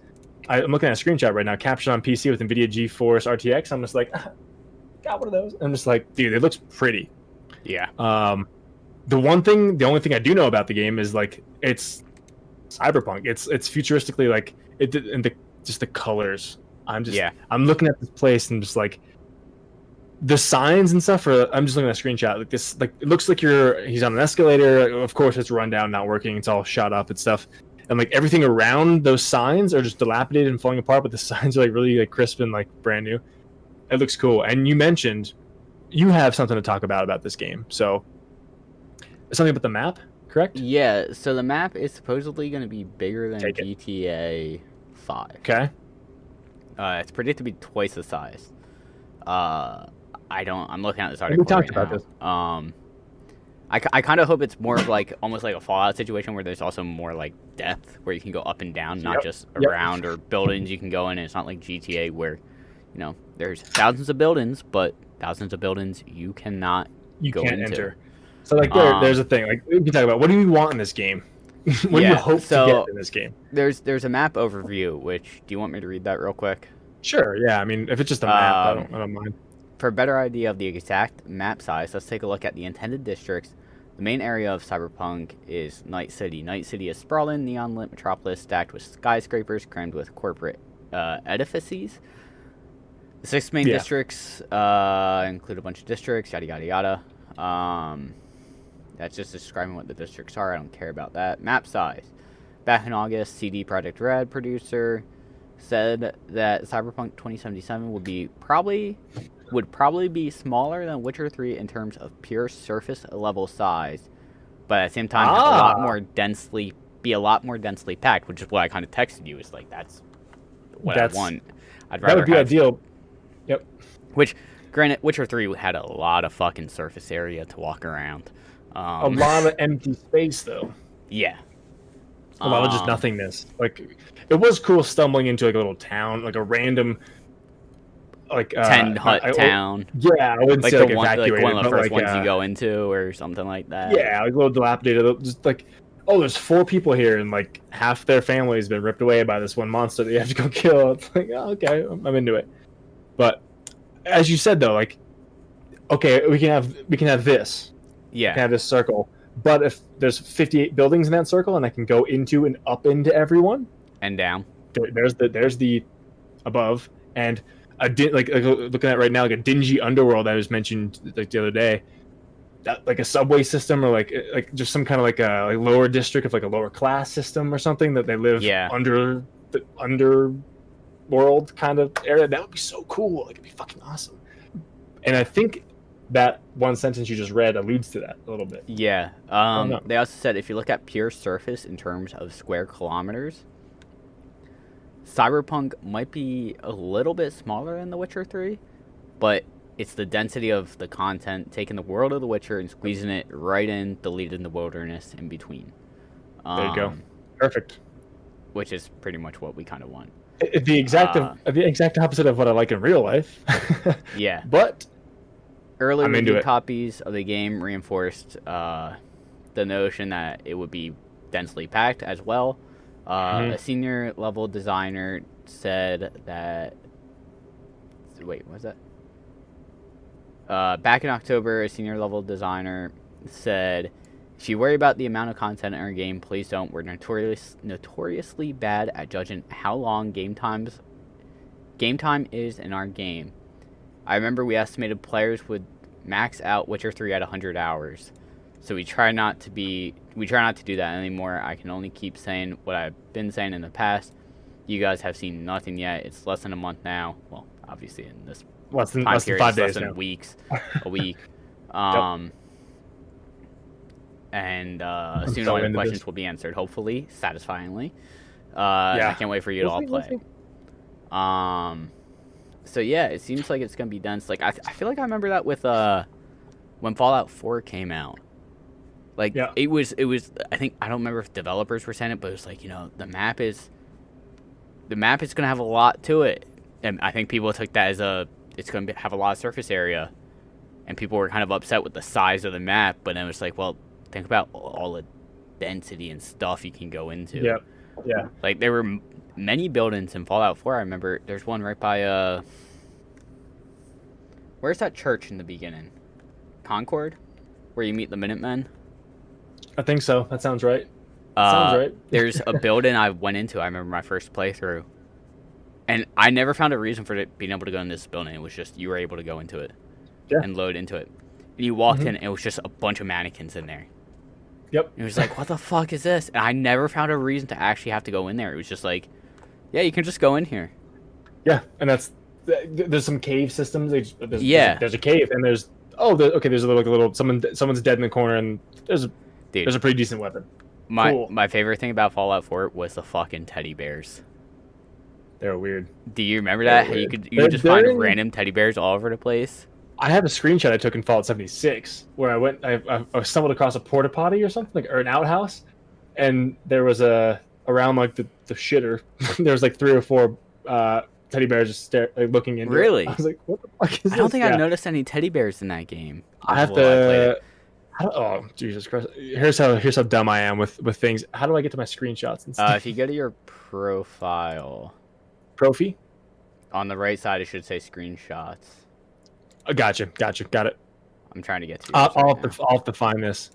[SPEAKER 1] I'm looking at a screenshot right now, captured on PC with NVIDIA GeForce RTX. I'm just like, got one of those. I'm just like, dude, it looks pretty.
[SPEAKER 2] Yeah.
[SPEAKER 1] The only thing I do know about the game is like it's cyberpunk. It's futuristically like it, and just the colors. I'm looking at this place and just like the signs and stuff. I'm just looking at a screenshot like this. Like it looks like he's on an escalator. Of course, it's run down, not working. It's all shot up and stuff. And like everything around those signs are just dilapidated and falling apart, but the signs are like really like crisp and like brand new. It looks cool. And you mentioned you have something to talk about this game. So something about the map, correct?
[SPEAKER 2] Yeah. So the map is supposedly going to be bigger than GTA 5.
[SPEAKER 1] Okay.
[SPEAKER 2] It's predicted to be twice the size. I'm looking at this article right now. I kind of hope it's more of like almost like a Fallout situation where there's also more like depth where you can go up and down, not just around or buildings you can go in. And it's not like GTA where, there's thousands of buildings, but thousands of buildings you cannot go into. Enter.
[SPEAKER 1] So like there's a thing like we can talk about what do you want in this game? What do you hope to get in this game?
[SPEAKER 2] There's a map overview. Which do you want me to read that real quick?
[SPEAKER 1] Sure. Yeah. I mean, if it's just a map, I don't mind.
[SPEAKER 2] For a better idea of the exact map size, let's take a look at the intended districts. The main area of Cyberpunk is Night City. Night City is sprawling, neon-lit metropolis stacked with skyscrapers crammed with corporate edifices. The 6 main districts include a bunch of districts, yada, yada, yada. That's just describing what the districts are. I don't care about that. Map size. Back in August, CD Projekt Red, producer, said that Cyberpunk 2077 would probably be smaller than Witcher 3 in terms of pure surface level size, but at the same time have a lot more densely packed, which is what I kind of texted you. Is like that's what I want.
[SPEAKER 1] That would be ideal. Yep.
[SPEAKER 2] Which, granted, Witcher 3 had a lot of fucking surface area to walk around.
[SPEAKER 1] A lot of empty space, though.
[SPEAKER 2] Yeah.
[SPEAKER 1] A lot of just nothingness. Like, it was cool stumbling into like a little town, like a random, like
[SPEAKER 2] 10-hut town.
[SPEAKER 1] Yeah, I wouldn't say like evacuated,
[SPEAKER 2] one of the first ones you go into or something like that.
[SPEAKER 1] Yeah, like a little dilapidated, just like oh, there's 4 people here, and like half their family has been ripped away by this one monster that you have to go kill. It's like, oh, okay, I'm into it. But as you said though, like, okay, we can have this.
[SPEAKER 2] Yeah.
[SPEAKER 1] We can have this circle. But if there's 58 buildings in that circle, and I can go into and up into everyone,
[SPEAKER 2] And down.
[SPEAKER 1] there's the above, and like looking at right now, like a dingy underworld I was mentioned like the other day. That, like a subway system, or like just some kind of like a lower district of like a lower class system or something that they live under the underworld kind of area. That would be so cool. Like, it'd be fucking awesome. And I think that one sentence you just read alludes to that a little bit.
[SPEAKER 2] Yeah. They also said if you look at pure surface in terms of square kilometers, Cyberpunk might be a little bit smaller than The Witcher 3, but it's the density of the content, taking the world of The Witcher and squeezing it right in, deleting the wilderness in between.
[SPEAKER 1] There you go. Perfect.
[SPEAKER 2] Which is pretty much what we kind of want.
[SPEAKER 1] The exact opposite of what I like in real life.
[SPEAKER 2] Yeah.
[SPEAKER 1] But
[SPEAKER 2] early review copies of the game reinforced the notion that it would be densely packed as well. A senior level designer said that... Wait, what was that? Back in October, a senior level designer said, if you worry about the amount of content in our game, please don't. We're notoriously bad at judging how long game time is in our game. I remember we estimated players would max out Witcher 3 at 100 hours. So we try not to do that anymore. I can only keep saying what I've been saying in the past. You guys have seen nothing yet. It's less than a month now. Well, obviously in this
[SPEAKER 1] less than 5 days,
[SPEAKER 2] less than weeks, a week. And soon all your questions will be answered, hopefully, satisfyingly. I can't wait for you to all play. So yeah, it seems like it's gonna be dense. Like I feel like I remember that with when Fallout 4 came out. Like it was. I think I don't remember if developers were saying it, but it was like, you know, the map is gonna have a lot to it, and I think people took that as it's gonna have a lot of surface area, and people were kind of upset with the size of the map. But then it was like, well, think about all the density and stuff you can go into.
[SPEAKER 1] Yeah.
[SPEAKER 2] Like there were many buildings in Fallout 4. I remember there's one right by where's that church in the beginning? Concord, where you meet the Minutemen.
[SPEAKER 1] I think so. That sounds right.
[SPEAKER 2] There's a building I went into. I remember my first playthrough, and I never found a reason for it being able to go in this building. It was just you were able to go into it and load into it. And you walked in, and it was just a bunch of mannequins in there.
[SPEAKER 1] Yep.
[SPEAKER 2] And it was like, what the fuck is this? And I never found a reason to actually have to go in there. It was just like, yeah, you can just go in here.
[SPEAKER 1] Yeah, and there's some cave systems. There's a cave, and there's a little someone's dead in the corner, and there's a pretty decent weapon.
[SPEAKER 2] My favorite thing about Fallout 4 was the fucking teddy bears.
[SPEAKER 1] They were weird.
[SPEAKER 2] Do you remember that? How you could just find random teddy bears all over the place?
[SPEAKER 1] I have a screenshot I took in Fallout 76 where I stumbled across a porta potty or something, or an outhouse, and there was around like the shitter. There was like 3 or 4 teddy bears just looking into
[SPEAKER 2] Really?
[SPEAKER 1] it. I was like, what the fuck is this?
[SPEAKER 2] I don't think I've noticed any teddy bears in that game.
[SPEAKER 1] I have to. Oh, Jesus Christ! Here's how dumb I am with things. How do I get to my screenshots and stuff?
[SPEAKER 2] If you go to your profile,
[SPEAKER 1] Profi,
[SPEAKER 2] on the right side, it should say screenshots.
[SPEAKER 1] Gotcha. Got it.
[SPEAKER 2] I'm trying to get to you.
[SPEAKER 1] I'll have to find this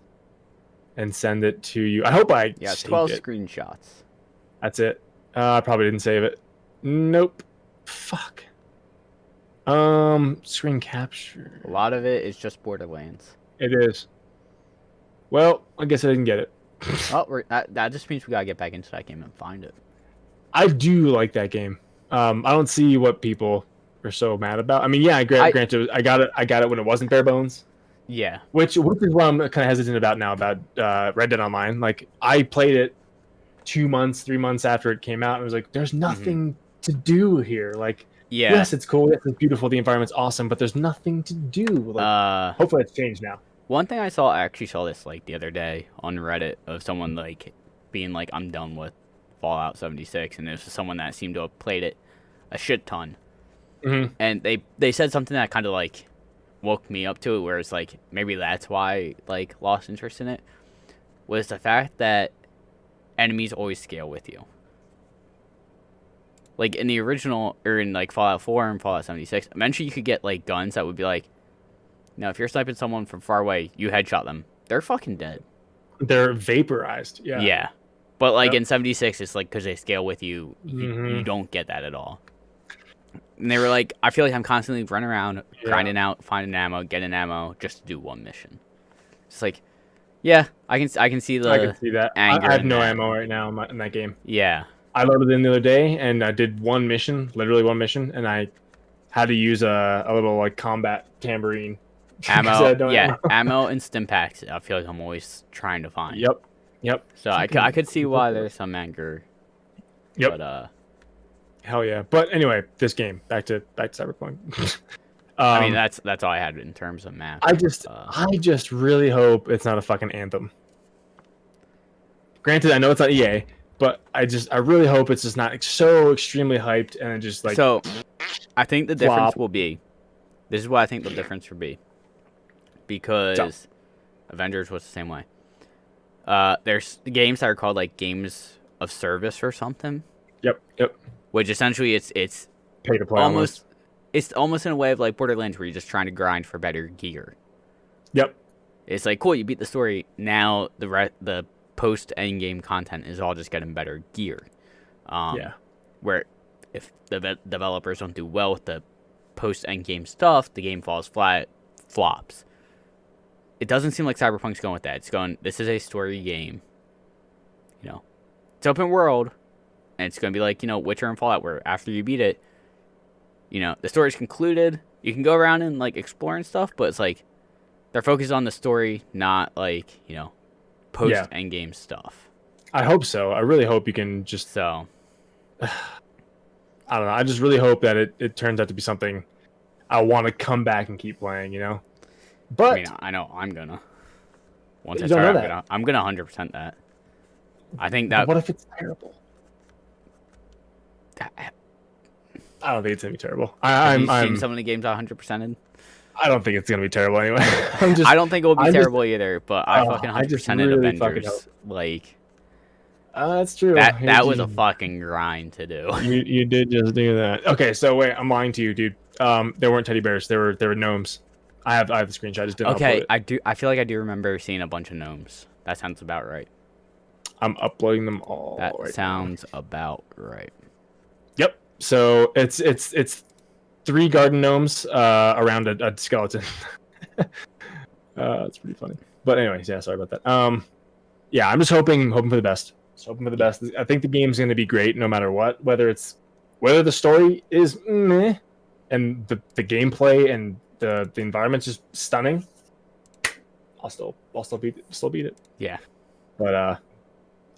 [SPEAKER 1] and send it to you. I hope I.
[SPEAKER 2] Yeah, 12 screenshots.
[SPEAKER 1] That's it. I probably didn't save it. Nope. Fuck. Screen capture.
[SPEAKER 2] A lot of it is just Borderlands.
[SPEAKER 1] It is. Well, I guess I didn't get it.
[SPEAKER 2] Oh, that just means we gotta get back into that game and find it.
[SPEAKER 1] I do like that game. I don't see what people are so mad about. I mean, yeah, granted, I got it when it wasn't bare bones.
[SPEAKER 2] Yeah.
[SPEAKER 1] Which is what I'm kind of hesitant about now about Red Dead Online. Like, I played it 2 months, 3 months after it came out, and I was like, there's nothing to do here. Like, yes, it's cool, yes, it's beautiful, the environment's awesome, but there's nothing to do. Like, hopefully it's changed now.
[SPEAKER 2] One thing I actually saw this like the other day on Reddit of someone like being like, I'm done with Fallout 76, and this was someone that seemed to have played it a shit ton.
[SPEAKER 1] Mm-hmm.
[SPEAKER 2] And they said something that kind of like woke me up to it, where it's like maybe that's why I like lost interest in it, was the fact that enemies always scale with you. Like in the original, or in like Fallout 4 and Fallout 76, eventually you could get like guns that would be like, now if you're sniping someone from far away, you headshot them, they're fucking dead.
[SPEAKER 1] They're vaporized. Yeah.
[SPEAKER 2] Yeah. But like in 76, it's like because they scale with you, you
[SPEAKER 1] Mhm.
[SPEAKER 2] don't get that at all. And they were like, I feel like I'm constantly running around, grinding out, finding ammo, getting ammo, just to do one mission. It's like, yeah, I can see the
[SPEAKER 1] I can see that.
[SPEAKER 2] anger
[SPEAKER 1] I have
[SPEAKER 2] in
[SPEAKER 1] no
[SPEAKER 2] that.
[SPEAKER 1] ammo right now in that game.
[SPEAKER 2] Yeah.
[SPEAKER 1] I loaded in the other day and I did one mission, literally one mission, and I had to use a little like combat tambourine. 'Cause I had
[SPEAKER 2] Ammo,
[SPEAKER 1] no
[SPEAKER 2] yeah,
[SPEAKER 1] ammo.
[SPEAKER 2] ammo and stim packs. I feel like I'm always trying to find.
[SPEAKER 1] Yep.
[SPEAKER 2] So I could see why there's some anger.
[SPEAKER 1] Yep.
[SPEAKER 2] But
[SPEAKER 1] Hell yeah. But anyway, this game back to Cyberpunk.
[SPEAKER 2] I mean that's all I had in terms of map.
[SPEAKER 1] I just really hope it's not a fucking Anthem. Granted, I know it's not EA, but I really hope it's just not so extremely hyped and just like.
[SPEAKER 2] So, I think the difference
[SPEAKER 1] flop.
[SPEAKER 2] will be. This is what I think the difference will be. Because Avengers was the same way. There's games that are called like games of service or something.
[SPEAKER 1] Yep.
[SPEAKER 2] Which essentially it's
[SPEAKER 1] Pay to play
[SPEAKER 2] almost. It's almost in a way of like Borderlands where you're just trying to grind for better gear.
[SPEAKER 1] Yep.
[SPEAKER 2] It's like, cool, you beat the story. Now the post-endgame content is all just getting better gear.
[SPEAKER 1] Yeah.
[SPEAKER 2] Where if the developers don't do well with the post-endgame stuff, the game falls flat, flops. It doesn't seem like Cyberpunk's going with that. It's going, this is a story game. You know, it's open world, and it's going to be like, Witcher and Fallout, where after you beat it, the story's concluded. You can go around and, like, explore and stuff, but it's like, they're focused on the story, not, like, post-endgame stuff.
[SPEAKER 1] I hope so. I really hope you can just...
[SPEAKER 2] So...
[SPEAKER 1] I don't know. I just really hope that it turns out to be something I want to come back and keep playing, But...
[SPEAKER 2] I mean, I know I'm gonna. Once
[SPEAKER 1] You
[SPEAKER 2] I
[SPEAKER 1] don't
[SPEAKER 2] start,
[SPEAKER 1] know that.
[SPEAKER 2] I'm gonna 100% that. I think that...
[SPEAKER 1] What if it's terrible? I don't think it's gonna be terrible.
[SPEAKER 2] Have you seen some of the games I 100%ed?
[SPEAKER 1] I don't think it's gonna be terrible anyway.
[SPEAKER 2] I don't think it will be terrible either, but I fucking 100%ed
[SPEAKER 1] really
[SPEAKER 2] Avengers. Like,
[SPEAKER 1] that's true.
[SPEAKER 2] That was a fucking grind to do.
[SPEAKER 1] You did just do that. Okay, so wait, I'm lying to you, dude. There weren't teddy bears. There were gnomes. I have the screenshot. I just didn't upload it.
[SPEAKER 2] I feel like I do remember seeing a bunch of gnomes. That sounds about right.
[SPEAKER 1] I'm uploading them all.
[SPEAKER 2] That
[SPEAKER 1] right
[SPEAKER 2] sounds about right.
[SPEAKER 1] Yep. So it's 3 garden gnomes around a skeleton. It's pretty funny. But anyways, yeah, sorry about that. Yeah, I'm just hoping for the best. Just hoping for the best. I think the game's going to be great no matter what. Whether the story is meh, and the gameplay and the environment's just stunning. I'll still beat it.
[SPEAKER 2] Yeah.
[SPEAKER 1] But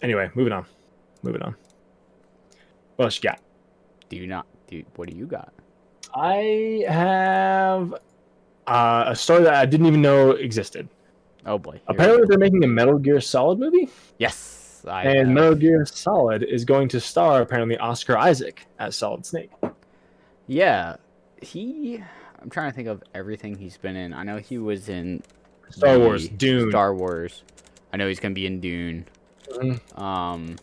[SPEAKER 1] anyway, moving on. What else you got?
[SPEAKER 2] What do you got?
[SPEAKER 1] I have a story that I didn't even know existed.
[SPEAKER 2] Oh boy.
[SPEAKER 1] Apparently, they're making a Metal Gear Solid movie.
[SPEAKER 2] Yes.
[SPEAKER 1] Metal Gear Solid is going to star apparently Oscar Isaac as Solid Snake.
[SPEAKER 2] Yeah. I'm trying to think of everything he's been in. I know he was in
[SPEAKER 1] Star Wars, Dune.
[SPEAKER 2] Star Wars. I know he's gonna be in Dune.
[SPEAKER 1] Mm-hmm.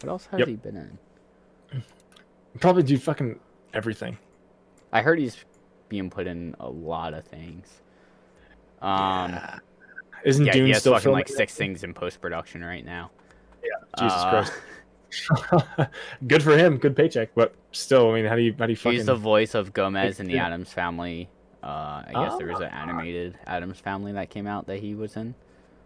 [SPEAKER 2] What else has he been in?
[SPEAKER 1] Probably do fucking everything.
[SPEAKER 2] I heard he's being put in a lot of things.
[SPEAKER 1] Yeah. Isn't
[SPEAKER 2] yeah,
[SPEAKER 1] Dune
[SPEAKER 2] he has
[SPEAKER 1] still
[SPEAKER 2] fucking like
[SPEAKER 1] filming
[SPEAKER 2] 6 things in post-production right now.
[SPEAKER 1] Yeah, Jesus Christ. Good for him, good paycheck, but still, I mean, how do you fucking...
[SPEAKER 2] He's the voice of Gomez in the Addams Family. I guess there was an
[SPEAKER 1] Ah.
[SPEAKER 2] animated Addams Family that came out that he was in.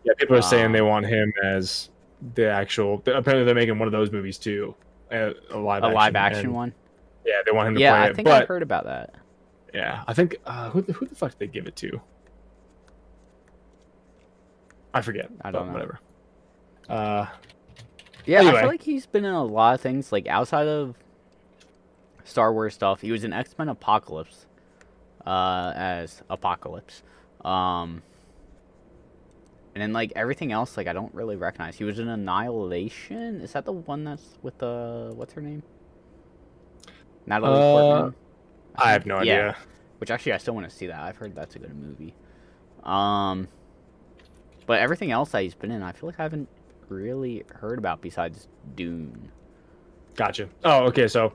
[SPEAKER 1] Yeah, people are saying they want him as the actual... Apparently they're making one of those movies too. A live action
[SPEAKER 2] one?
[SPEAKER 1] Yeah, they want him to play
[SPEAKER 2] Yeah,
[SPEAKER 1] it.
[SPEAKER 2] I think I heard about that.
[SPEAKER 1] Yeah, I think... who the fuck did they give it to? I forget.
[SPEAKER 2] I don't know.
[SPEAKER 1] Whatever.
[SPEAKER 2] Yeah,
[SPEAKER 1] anyway.
[SPEAKER 2] I feel like he's been in a lot of things, like outside of Star Wars stuff. He was in X-Men Apocalypse as Apocalypse. And then like everything else, like I don't really recognize. He was in Annihilation. Is that the one that's with the what's her name? Natalie Portman.
[SPEAKER 1] I have no idea.
[SPEAKER 2] Which actually I still want to see that. I've heard that's a good movie. But everything else that he's been in, I feel like I haven't really heard about besides Dune.
[SPEAKER 1] Gotcha. Oh, okay. So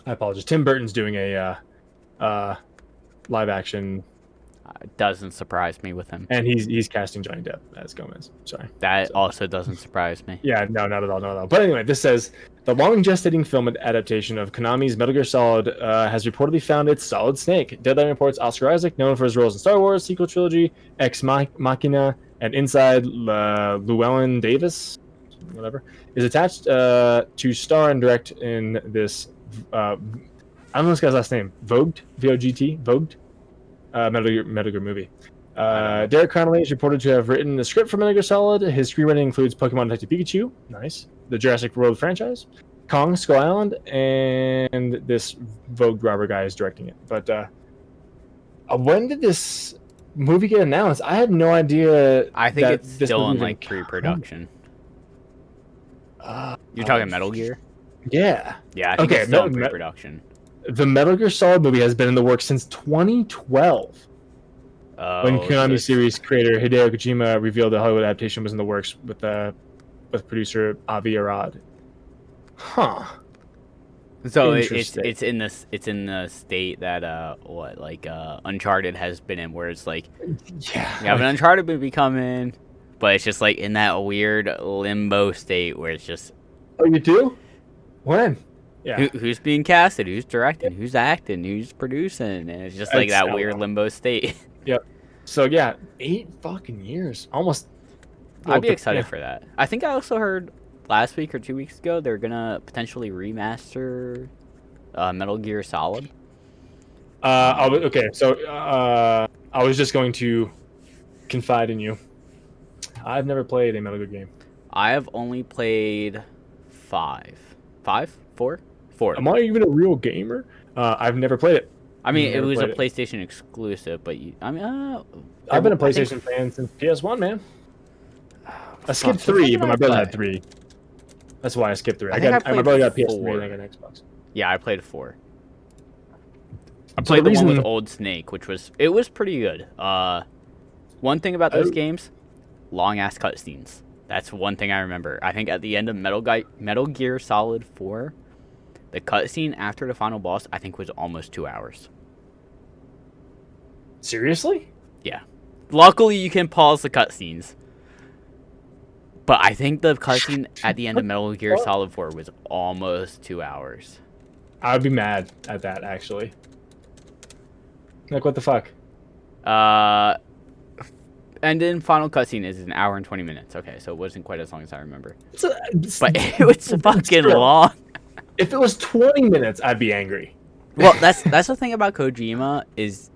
[SPEAKER 1] I apologize. Tim Burton's doing a live action,
[SPEAKER 2] It doesn't surprise me with him.
[SPEAKER 1] and he's casting Johnny Depp as Gomez. Sorry.
[SPEAKER 2] That
[SPEAKER 1] So-
[SPEAKER 2] also doesn't surprise me.
[SPEAKER 1] Yeah, no, not at all, not at all. But anyway, this says the long gestating film adaptation of Konami's Metal Gear Solid has reportedly found its Solid Snake. Deadline reports Oscar Isaac, known for his roles in Star Wars sequel trilogy, Ex Machina, and Inside Llewellyn Davis, whatever, is attached to star and direct in this. I don't know this guy's last name. Vogt, V-O-G-T, Vogt, Metal Gear movie. Derek Connolly is reported to have written the script for Metal Gear Solid. His screenwriting includes Pokemon Detective Pikachu, nice, the Jurassic World franchise, Kong Skull Island, and this Vogue robber guy is directing it. But when did this movie get announced? I had no idea.
[SPEAKER 2] I think
[SPEAKER 1] that
[SPEAKER 2] it's
[SPEAKER 1] this
[SPEAKER 2] still
[SPEAKER 1] was
[SPEAKER 2] in
[SPEAKER 1] even
[SPEAKER 2] like pre-production.
[SPEAKER 1] coming.
[SPEAKER 2] You're talking Metal Gear?
[SPEAKER 1] Yeah.
[SPEAKER 2] Yeah, I think
[SPEAKER 1] Okay,
[SPEAKER 2] it's still in
[SPEAKER 1] Me-
[SPEAKER 2] pre-production.
[SPEAKER 1] The Metal Gear Solid movie has been in the works since 2012. When Konami series creator Hideo Kojima revealed the Hollywood adaptation was in the works with producer Avi Arad. Huh.
[SPEAKER 2] So it's
[SPEAKER 1] Interesting.
[SPEAKER 2] it's in the state that Uncharted has been in, where it's like
[SPEAKER 1] Yeah.
[SPEAKER 2] you have an Uncharted movie coming, but it's just like in that weird limbo state where it's just
[SPEAKER 1] Oh, you do? When? Yeah.
[SPEAKER 2] who's being casted, who's directing, who's acting, who's producing, and it's just like
[SPEAKER 1] It's-
[SPEAKER 2] that
[SPEAKER 1] I
[SPEAKER 2] weird
[SPEAKER 1] don't know.
[SPEAKER 2] limbo state.
[SPEAKER 1] So yeah, 8 fucking years, almost.
[SPEAKER 2] I'd be excited
[SPEAKER 1] Yeah.
[SPEAKER 2] for that. I think I also heard last week or 2 weeks ago they're gonna potentially remaster Metal Gear Solid.
[SPEAKER 1] Okay, so I was just going to confide in you. I've never played a Metal Gear game.
[SPEAKER 2] I have only played 5, 4.
[SPEAKER 1] Am I even a real gamer? I've never played it.
[SPEAKER 2] I mean, it
[SPEAKER 1] Never
[SPEAKER 2] was a
[SPEAKER 1] played
[SPEAKER 2] PlayStation exclusive, but
[SPEAKER 1] I've been a
[SPEAKER 2] I think-
[SPEAKER 1] PlayStation fan since PS1, man. I
[SPEAKER 2] Fuck,
[SPEAKER 1] skipped
[SPEAKER 2] what
[SPEAKER 1] 3,
[SPEAKER 2] did
[SPEAKER 1] but
[SPEAKER 2] I
[SPEAKER 1] my brother
[SPEAKER 2] play?
[SPEAKER 1] had 3. That's why I skipped 3.
[SPEAKER 2] I think I
[SPEAKER 1] my
[SPEAKER 2] played
[SPEAKER 1] brother got PS3
[SPEAKER 2] 4.
[SPEAKER 1] and I got an Xbox.
[SPEAKER 2] Yeah, I played 4. I
[SPEAKER 1] So
[SPEAKER 2] played
[SPEAKER 1] the
[SPEAKER 2] the one
[SPEAKER 1] reason-
[SPEAKER 2] with Old Snake, which was pretty good. One thing about those
[SPEAKER 1] Oh.
[SPEAKER 2] games, long ass cutscenes. That's one thing I remember. I think at the end of Metal Gear Solid 4, the cutscene after the final boss, I think was almost 2 hours.
[SPEAKER 1] Seriously?
[SPEAKER 2] Luckily, you can pause the cutscenes. But I think the cutscene at the end of Metal Gear Solid 4 was almost 2 hours.
[SPEAKER 1] I would be mad at that, actually. Like, what the fuck?
[SPEAKER 2] And then final cutscene is an hour and 20 minutes. Okay, so it wasn't quite as long as I remember.
[SPEAKER 1] It's
[SPEAKER 2] But it was fucking
[SPEAKER 1] still.
[SPEAKER 2] long.
[SPEAKER 1] If it was 20 minutes, I'd be angry.
[SPEAKER 2] Well, that's the thing about Kojima is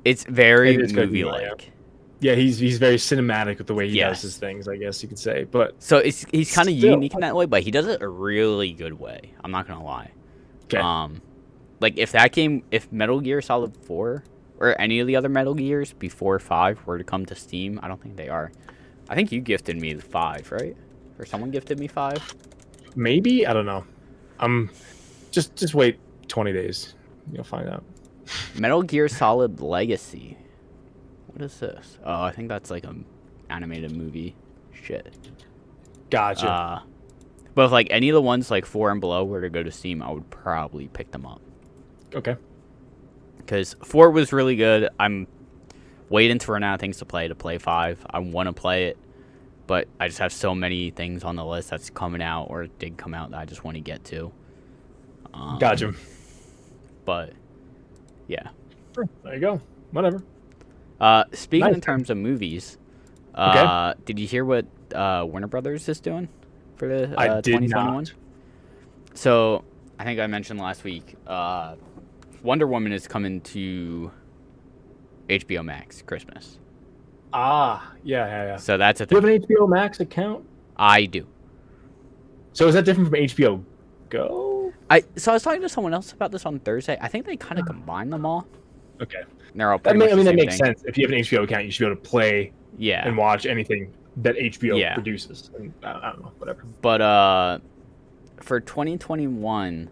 [SPEAKER 2] it's very
[SPEAKER 1] It is Kojima,
[SPEAKER 2] movie-like.
[SPEAKER 1] Yeah, he's very cinematic with the way he
[SPEAKER 2] Yes.
[SPEAKER 1] does his things, I guess you could say. But
[SPEAKER 2] So he's kind of
[SPEAKER 1] Still.
[SPEAKER 2] unique in that way, but he does it a really good way. I'm not gonna lie.
[SPEAKER 1] okay,
[SPEAKER 2] Like if Metal Gear Solid 4 or any of the other Metal Gears before 5 were to come to Steam, I don't think they are. I think you gifted me the 5, right? Or someone gifted me 5.
[SPEAKER 1] maybe I don't know. Just wait 20 days, you'll find out.
[SPEAKER 2] Metal Gear Solid Legacy. What is this? Oh, I think that's like a animated movie. Shit.
[SPEAKER 1] Gotcha.
[SPEAKER 2] But if like any of the ones like 4 and below were to go to Steam, I would probably pick them up.
[SPEAKER 1] Okay.
[SPEAKER 2] Because 4 was really good. I'm waiting to run out of things to play 5. I want to play it, but I just have so many things on the list that's coming out or did come out that I just want to get to.
[SPEAKER 1] Gotcha.
[SPEAKER 2] But yeah.
[SPEAKER 1] Sure, there you go. Whatever.
[SPEAKER 2] Speaking
[SPEAKER 1] Nice.
[SPEAKER 2] in terms of movies,
[SPEAKER 1] Okay.
[SPEAKER 2] did you hear what Warner Brothers is doing for the
[SPEAKER 1] I did
[SPEAKER 2] 2021?
[SPEAKER 1] not.
[SPEAKER 2] So I think I mentioned last week, Wonder Woman is coming to HBO Max Christmas.
[SPEAKER 1] Yeah.
[SPEAKER 2] So that's a
[SPEAKER 1] Do you
[SPEAKER 2] thing.
[SPEAKER 1] have an HBO Max account?
[SPEAKER 2] I do.
[SPEAKER 1] So is that different from HBO Go?
[SPEAKER 2] So I was talking to someone else about this on Thursday. I think they kind of combine them all.
[SPEAKER 1] Okay.
[SPEAKER 2] And they're all
[SPEAKER 1] I
[SPEAKER 2] pretty
[SPEAKER 1] mean,
[SPEAKER 2] much the
[SPEAKER 1] that
[SPEAKER 2] same
[SPEAKER 1] makes
[SPEAKER 2] thing.
[SPEAKER 1] sense. If you have an HBO account, you should be able to play
[SPEAKER 2] Yeah.
[SPEAKER 1] and watch anything that HBO
[SPEAKER 2] Yeah.
[SPEAKER 1] produces. And, I don't know, whatever.
[SPEAKER 2] But for 2021,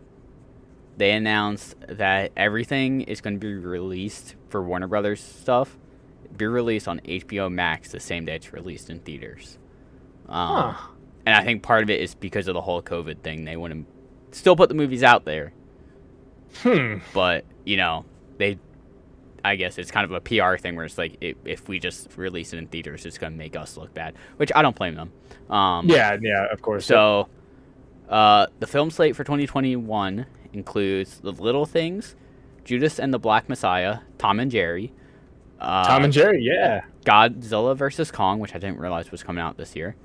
[SPEAKER 2] they announced that everything is going to be released for Warner Brothers stuff, be released on HBO Max the same day it's released in theaters.
[SPEAKER 1] Huh.
[SPEAKER 2] And I think part of it is because of the whole COVID thing. They want to still put the movies out there, but I guess it's kind of a PR thing where it's like if we just release it in theaters, it's gonna make us look bad, which I don't blame them.
[SPEAKER 1] Yeah, of course.
[SPEAKER 2] So, the film slate for 2021 includes The Little Things, Judas and the Black Messiah, Tom and Jerry,
[SPEAKER 1] Tom and Jerry, yeah.
[SPEAKER 2] Godzilla vs Kong, which I didn't realize was coming out this year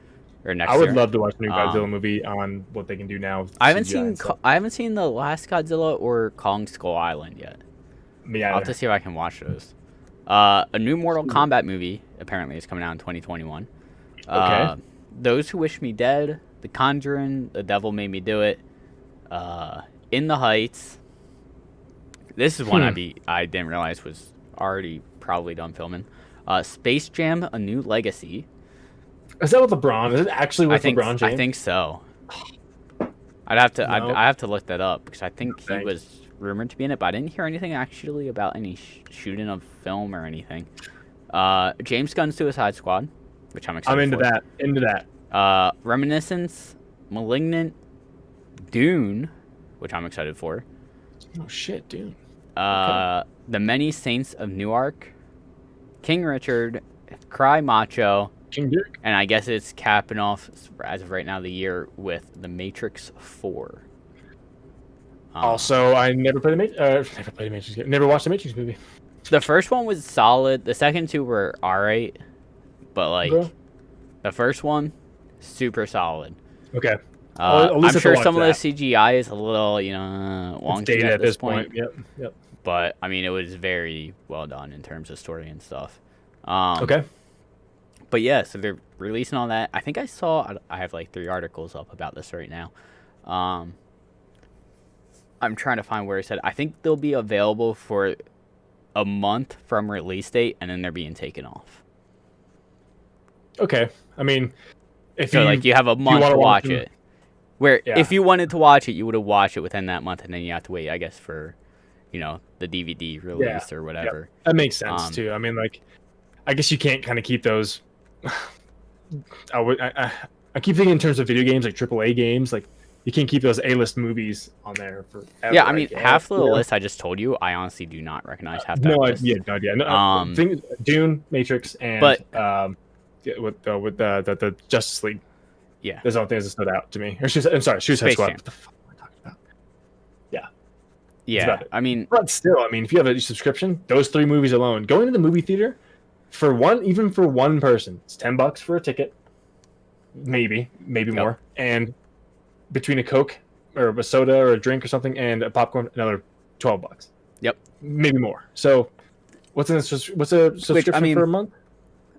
[SPEAKER 2] or next
[SPEAKER 1] I
[SPEAKER 2] year.
[SPEAKER 1] would love to watch a new Godzilla movie on what they can do now. With
[SPEAKER 2] I haven't
[SPEAKER 1] CGI
[SPEAKER 2] I haven't seen the last Godzilla or Kong Skull Island yet.
[SPEAKER 1] Yeah,
[SPEAKER 2] I'll have to see if I can watch those. A new Mortal Kombat movie apparently is coming out in 2021.
[SPEAKER 1] Okay.
[SPEAKER 2] Those Who Wish Me Dead, The Conjuring, The Devil Made Me Do It, In the Heights. This is one I didn't realize was already probably done filming. Space Jam: A New Legacy.
[SPEAKER 1] Is that with LeBron? Is it actually with LeBron James?
[SPEAKER 2] I think so. I'd have to look that up because I think he was rumored to be in it, but I didn't hear anything actually about any shooting of film or anything. James Gunn's Suicide Squad, which I'm excited for.
[SPEAKER 1] Into that.
[SPEAKER 2] Reminiscence, Malignant, Dune, which I'm excited for.
[SPEAKER 1] Oh shit, Dune.
[SPEAKER 2] The Many Saints of Newark, King Richard, Cry Macho,
[SPEAKER 1] King Duke.
[SPEAKER 2] and I guess it's capping off as of right now the year with The Matrix 4.
[SPEAKER 1] Also, I never watched the Matrix movie.
[SPEAKER 2] The first one was solid. The second two were alright, but the first one, super solid.
[SPEAKER 1] Okay.
[SPEAKER 2] I'm sure some of the CGI is a little, wonky
[SPEAKER 1] dated
[SPEAKER 2] at this
[SPEAKER 1] point. Yep.
[SPEAKER 2] But I mean, it was very well done in terms of story and stuff.
[SPEAKER 1] Okay.
[SPEAKER 2] But yeah, so they're releasing all that. I think I have like 3 articles up about this right now. I'm trying to find where it said. I think they'll be available for a month from release date, and then they're being taken off.
[SPEAKER 1] Okay. I mean,
[SPEAKER 2] you have a month to watch it. If you wanted to watch it, you would have watched it within that month, and then you have to wait, I guess, for, the DVD release or whatever.
[SPEAKER 1] Yep. That makes sense too. I mean, I guess you can't kind of keep those. I keep thinking in terms of video games, like AAA games, like you can't keep those A-list movies on there forever.
[SPEAKER 2] Yeah, I mean, half the list I just told you, I honestly do not recognize half that list.
[SPEAKER 1] No idea. No, Dune, Matrix, and with the Justice League.
[SPEAKER 2] Yeah,
[SPEAKER 1] there's all things that stood out to me. Suicide Squad. What the fuck am I talking about?
[SPEAKER 2] Yeah. I mean,
[SPEAKER 1] but still, if you have a subscription, those 3 movies alone, going to the movie theater even for one person, it's $10 for a ticket, maybe more, and between a Coke or a soda or a drink or something and a popcorn, another $12.
[SPEAKER 2] Yep,
[SPEAKER 1] maybe more. So, what's a subscription for a month?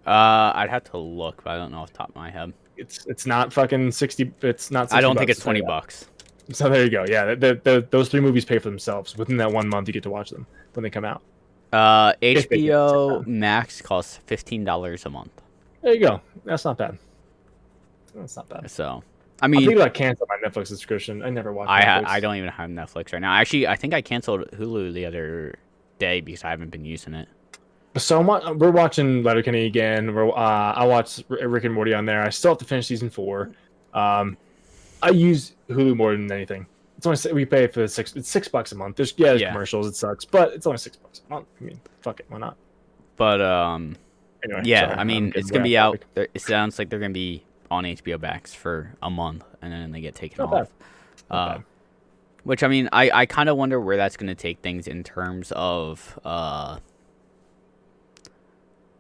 [SPEAKER 2] I'd have to look, but I don't know off the top of my head.
[SPEAKER 1] It's not fucking 60. It's not. $60,
[SPEAKER 2] I don't think it's $20.
[SPEAKER 1] So there you go. Yeah, those 3 movies pay for themselves. Within that 1 month, you get to watch them when they come out.
[SPEAKER 2] HBO Max costs $15 a month.
[SPEAKER 1] There you go. That's not bad.
[SPEAKER 2] So,
[SPEAKER 1] I'm thinking about canceling my Netflix subscription. I never watched Netflix.
[SPEAKER 2] I don't even have Netflix right now. Actually, I think I canceled Hulu the other day because I haven't been using it.
[SPEAKER 1] So we're watching Letterkenny again. I watched Rick and Morty on there. I still have to finish season 4. I use Hulu more than anything. It's only we pay for it's $6 a month. There's commercials. It sucks, but it's only $6 a month. I mean, fuck it, why not?
[SPEAKER 2] But
[SPEAKER 1] anyway,
[SPEAKER 2] yeah, sorry, it's gonna be out. It sounds like they're gonna be on HBO Max for a month, and then they get taken off.
[SPEAKER 1] Not bad.
[SPEAKER 2] Which I kind of wonder where that's gonna take things in terms of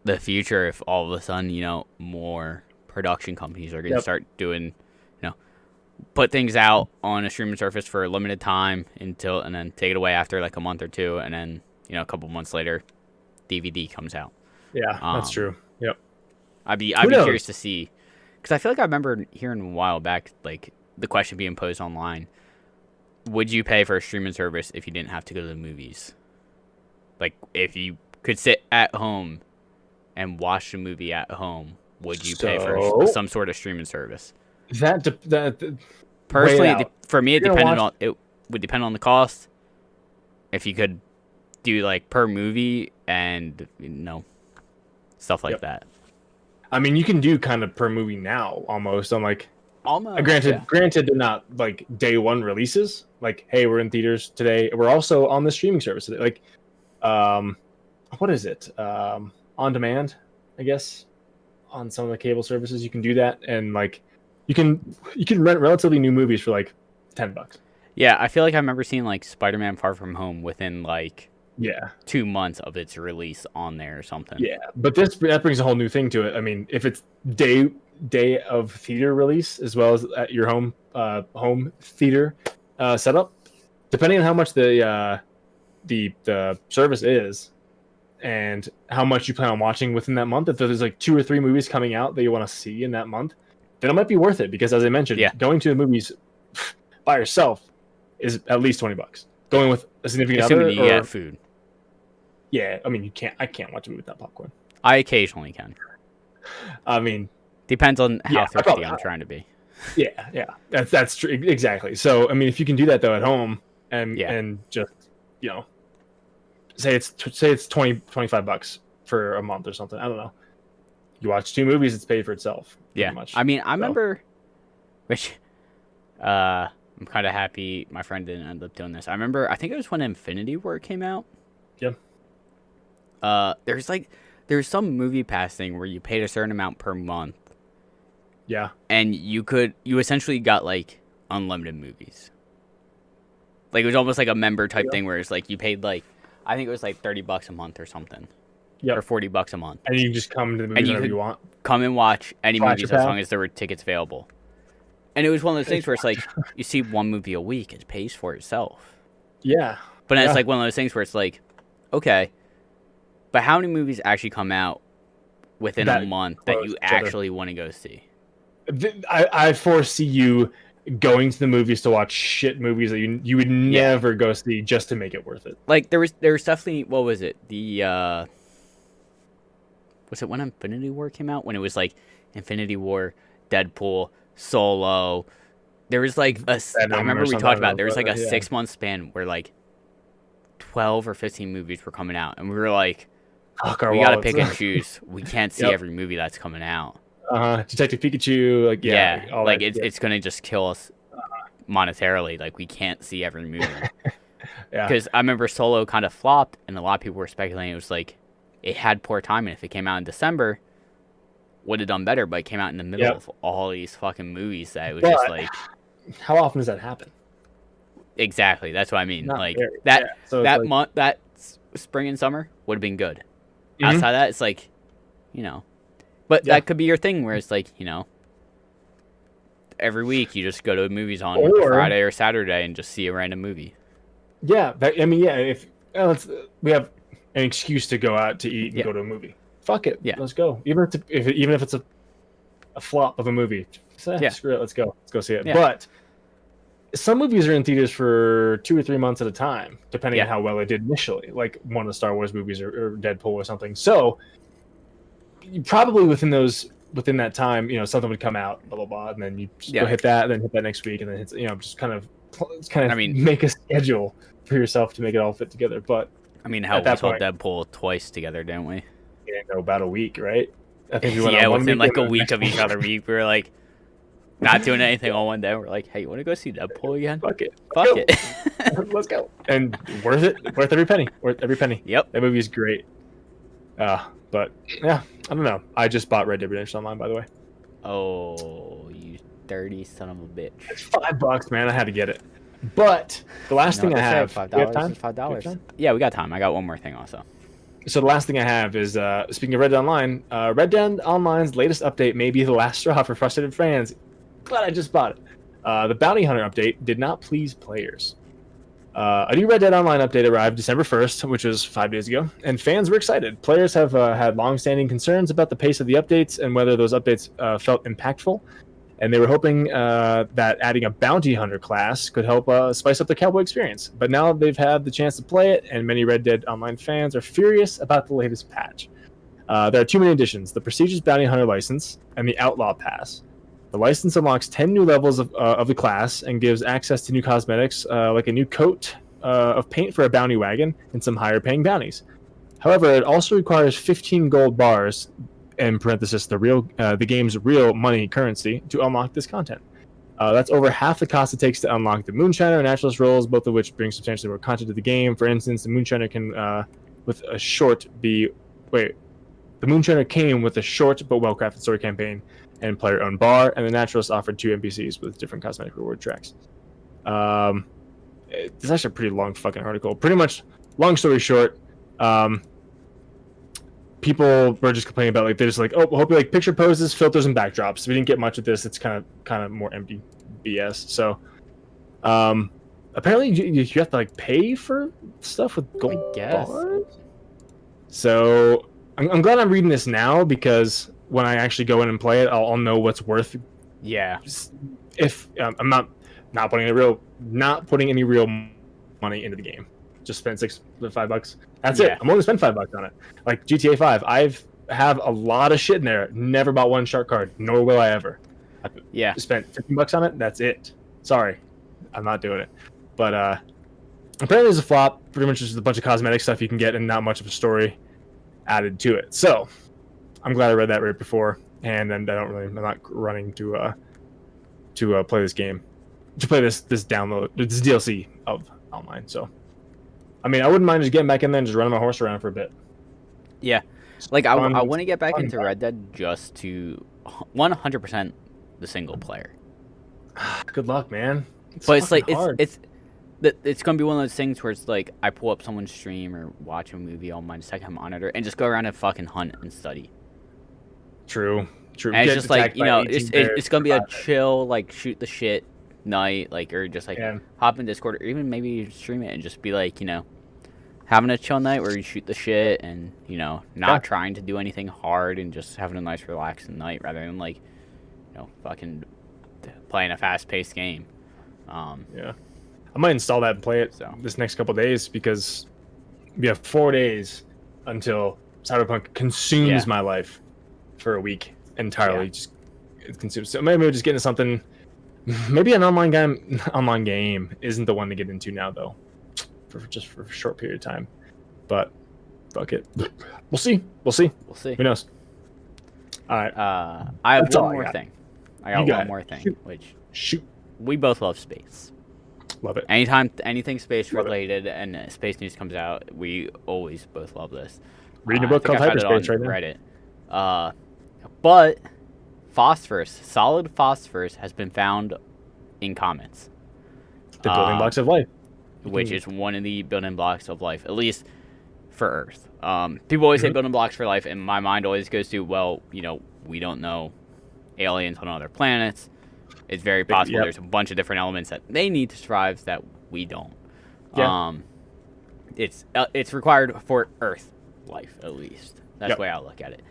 [SPEAKER 2] the future. If all of a sudden, more production companies are gonna start doing. Put things out on a streaming service for a limited time and then take it away after like a month or 2, and then a couple months later, DVD comes out.
[SPEAKER 1] Yeah, that's true. Yep.
[SPEAKER 2] I'd be curious to see, because I feel like I remember hearing a while back like the question being posed online: would you pay for a streaming service if you didn't have to go to the movies? Like if you could sit at home and watch the movie at home, would you pay for some sort of streaming service? Personally, for me, it would depend on the cost. If you could do like per movie and stuff like that.
[SPEAKER 1] I mean, you can do kind of per movie now almost. I'm like,
[SPEAKER 2] Almost.
[SPEAKER 1] granted, they're not like day one releases. Like, hey, we're in theaters today. We're also on the streaming service today. Like, what is it? On demand, I guess. On some of the cable services, you can do that, and like, you can rent relatively new movies for like $10.
[SPEAKER 2] Yeah, I feel like I remember seeing like Spider-Man: Far From Home within like
[SPEAKER 1] Yeah,
[SPEAKER 2] 2 months of its release on there or something.
[SPEAKER 1] yeah. But that brings a whole new thing to it. I mean, if it's day of theater release as well as at your home theater setup, depending on how much the service is and how much you plan on watching within that month, if there's like 2 or 3 movies coming out that you want to see in that month, then it might be worth it, because as I mentioned, going to the movies by yourself is at least $20. Going with a significant other,
[SPEAKER 2] Assuming you get food.
[SPEAKER 1] Yeah, I mean, I can't watch a movie without popcorn.
[SPEAKER 2] I occasionally can.
[SPEAKER 1] I mean,
[SPEAKER 2] depends on how thrifty I'm trying to be.
[SPEAKER 1] Yeah, that's true, exactly. So I mean, if you can do that though at home and just, you know, say it's $25 for a month or something, I don't know, you watch 2 movies, it's paid for itself.
[SPEAKER 2] Yeah,
[SPEAKER 1] Much.
[SPEAKER 2] I mean, I remember, which I'm kind of happy my friend didn't end up doing this. I remember, I think it was when Infinity War came out.
[SPEAKER 1] Yeah.
[SPEAKER 2] There's some movie pass thing where you paid a certain amount per month.
[SPEAKER 1] Yeah.
[SPEAKER 2] And you essentially got like unlimited movies. Like, it was almost like a member type thing where it's like you paid like, I think it was like $30 a month or something.
[SPEAKER 1] Yep.
[SPEAKER 2] Or $40 a month.
[SPEAKER 1] And you can just come to the movies whenever you want.
[SPEAKER 2] Come and watch any movies as long as there were tickets available. And it was one of those things where it's like, you see one movie a week, it pays for itself.
[SPEAKER 1] Yeah.
[SPEAKER 2] But then it's like one of those things where it's like, okay, but how many movies actually come out within a month that you actually want to go see?
[SPEAKER 1] I foresee you going to the movies to watch shit movies that you would never go see just to make it worth it.
[SPEAKER 2] Like, there was definitely, what was it? Was it when Infinity War came out? When it was like Infinity War, Deadpool, Solo. There was like I remember we talked about, there was like a 6-month span where like 12 or 15 movies were coming out, and we were like, we gotta pick and choose. We can't see every movie that's coming out.
[SPEAKER 1] Detective Pikachu, like
[SPEAKER 2] it's gonna just kill us monetarily. Like, we can't see every movie. Because I remember Solo kind of flopped, and a lot of people were speculating it was like it had poor timing. If it came out in December, would have done better, but it came out in the middle of all these fucking movies that it was just like,
[SPEAKER 1] how often does that happen?
[SPEAKER 2] Exactly, that's what I mean.
[SPEAKER 1] Not
[SPEAKER 2] like
[SPEAKER 1] very.
[SPEAKER 2] that
[SPEAKER 1] So
[SPEAKER 2] that month, that spring and summer would have been good. Outside that, it's like, you know, but that could be your thing where it's like, you know, every week you just go to movies on Friday or Saturday and just see a random movie.
[SPEAKER 1] Yeah, if we have an excuse to go out to eat and go to a movie, fuck it, let's go. Even if it's a flop of a movie, screw it, let's go see it. But some movies are in theaters for 2 or 3 months at a time, depending on how well it did initially, like one of the Star Wars movies or Deadpool or something. So you probably within that time, you know, something would come out, blah blah blah, and then you just go hit that, and then hit that next week, and then hit, you know, just kind of make a schedule for yourself to make it all fit together. But
[SPEAKER 2] I mean, we saw Deadpool twice together, didn't we?
[SPEAKER 1] Yeah, about a week, right? I think we went
[SPEAKER 2] within like a week of each other. We were like not doing anything on one day. We're like, hey, you want to go see Deadpool again?
[SPEAKER 1] Fuck it.
[SPEAKER 2] Let's go.
[SPEAKER 1] And worth it. Worth every penny.
[SPEAKER 2] Yep.
[SPEAKER 1] That movie is great. But yeah, I don't know. I just bought Red Dead Redemption Online, by the way.
[SPEAKER 2] Oh, you dirty son of a bitch!
[SPEAKER 1] It's $5, man. I had to get it. But the last thing I have,
[SPEAKER 2] $5. Yeah, we got time. I got one more thing also.
[SPEAKER 1] So the last thing I have is, speaking of Red Dead Online, Red Dead Online's latest update may be the last straw for frustrated fans. Glad I just bought it. The Bounty Hunter update did not please players. A new Red Dead Online update arrived December 1st, which was 5 days ago, and fans were excited. Players have had long-standing concerns about the pace of the updates and whether those updates felt impactful, and they were hoping that adding a Bounty Hunter class could help spice up the cowboy experience. But now they've had the chance to play it, and many Red Dead Online fans are furious about the latest patch. There are 2 main additions: the prestigious Bounty Hunter license and the Outlaw Pass. The license unlocks 10 new levels of the class and gives access to new cosmetics, like a new coat of paint for a bounty wagon and some higher-paying bounties. However, it also requires 15 gold bars in parenthesis the game's real money currency to unlock this content. That's over half the cost it takes to unlock the Moonshiner and Naturalist roles, both of which bring substantially more content to the game. For instance, the Moonshiner the Moonshiner came with a short but well-crafted story campaign and player-owned bar, and the Naturalist offered 2 NPCs with different cosmetic reward tracks. It's actually a pretty long fucking article. Pretty much, long story short, people were just complaining about, like, they're just like, oh, hope you like picture poses, filters, and backdrops. We didn't get much of this. It's kind of more empty BS. So, apparently you have to like pay for stuff with gold bars. So I'm glad I'm reading this now, because when I actually go in and play it, I'll know what's worth.
[SPEAKER 2] Yeah.
[SPEAKER 1] If I'm not putting any real money into the game, just spent $5. That's it. I'm only spend $5 on it. Like GTA 5, I've have a lot of shit in there. Never bought one shark card, nor will I ever. I spent $15 on it. That's it. Sorry, I'm not doing it. But apparently, it's a flop. Pretty much just a bunch of cosmetic stuff you can get, and not much of a story added to it. So I'm glad I read that right before, and then I'm not running to play this game, to play this DLC of online. So, I mean, I wouldn't mind just getting back in there and just running my horse around for a bit.
[SPEAKER 2] Yeah, like I want to get back into Red Dead just to 100% the single player.
[SPEAKER 1] Good luck, man.
[SPEAKER 2] But it's like it's gonna be one of those things where it's like I pull up someone's stream or watch a movie on my second monitor and just go around and fucking hunt and study.
[SPEAKER 1] True.
[SPEAKER 2] And it's just like, you know, it's gonna be a chill, like, shoot the shit night, like, or just like hop in Discord, or even maybe stream it and just be like, you know, having a chill night where you shoot the shit and, you know, not trying to do anything hard and just having a nice relaxing night rather than, like, you know, fucking playing a fast-paced game.
[SPEAKER 1] I might install that and play it this next couple days, because we have 4 days until Cyberpunk consumes my life for a week entirely. Just it consumes. So maybe we'll just get into something. Maybe an online game isn't the one to get into now, though, for a short period of time. But fuck it, we'll see. Who knows? All right.
[SPEAKER 2] I have one more thing. I got one more thing.
[SPEAKER 1] Shoot.
[SPEAKER 2] We both love space.
[SPEAKER 1] Love it.
[SPEAKER 2] Anytime anything space related and space news comes out, we always both love this.
[SPEAKER 1] Reading a book called Hyperspace right now.
[SPEAKER 2] Reddit. But phosphorus, solid phosphorus, has been found in comets.
[SPEAKER 1] The building blocks of life.
[SPEAKER 2] Which is one of the building blocks of life, at least for Earth. People always say building blocks for life, and my mind always goes to, well, you know, we don't know aliens on other planets. It's very possible there's a bunch of different elements that they need to survive that we don't. It's required for Earth life, at least. That's the way I look at it.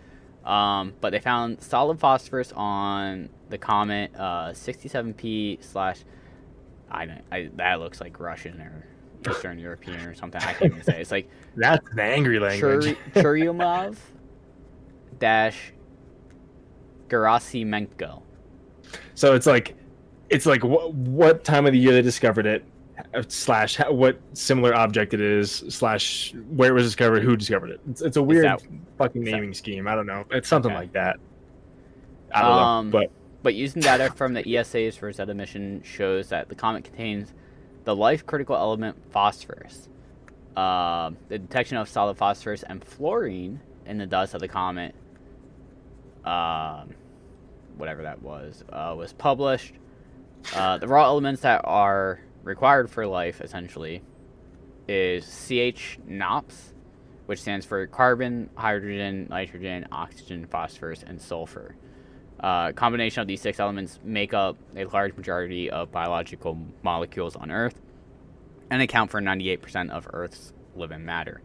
[SPEAKER 2] But they found solid phosphorus on the comet 67P / that looks like Russian or Eastern European or something. I can't even say. It's like
[SPEAKER 1] that's the angry language.
[SPEAKER 2] Churyumov Gerasimenko.
[SPEAKER 1] So it's like what time of the year they discovered it, / what similar object it is, / where it was discovered, who discovered it. It's a weird fucking naming scheme. I don't know. It's something like that. I don't know.
[SPEAKER 2] But using data from the ESA's for Zeta mission shows that the comet contains the life-critical element phosphorus. The detection of solid phosphorus and fluorine in the dust of the comet, whatever that was published. The raw elements that are required for life, essentially, is CH-NOPS, which stands for carbon, hydrogen, nitrogen, oxygen, phosphorus, and sulfur. Combination of these 6 elements make up a large majority of biological molecules on Earth and account for 98% of Earth's living matter.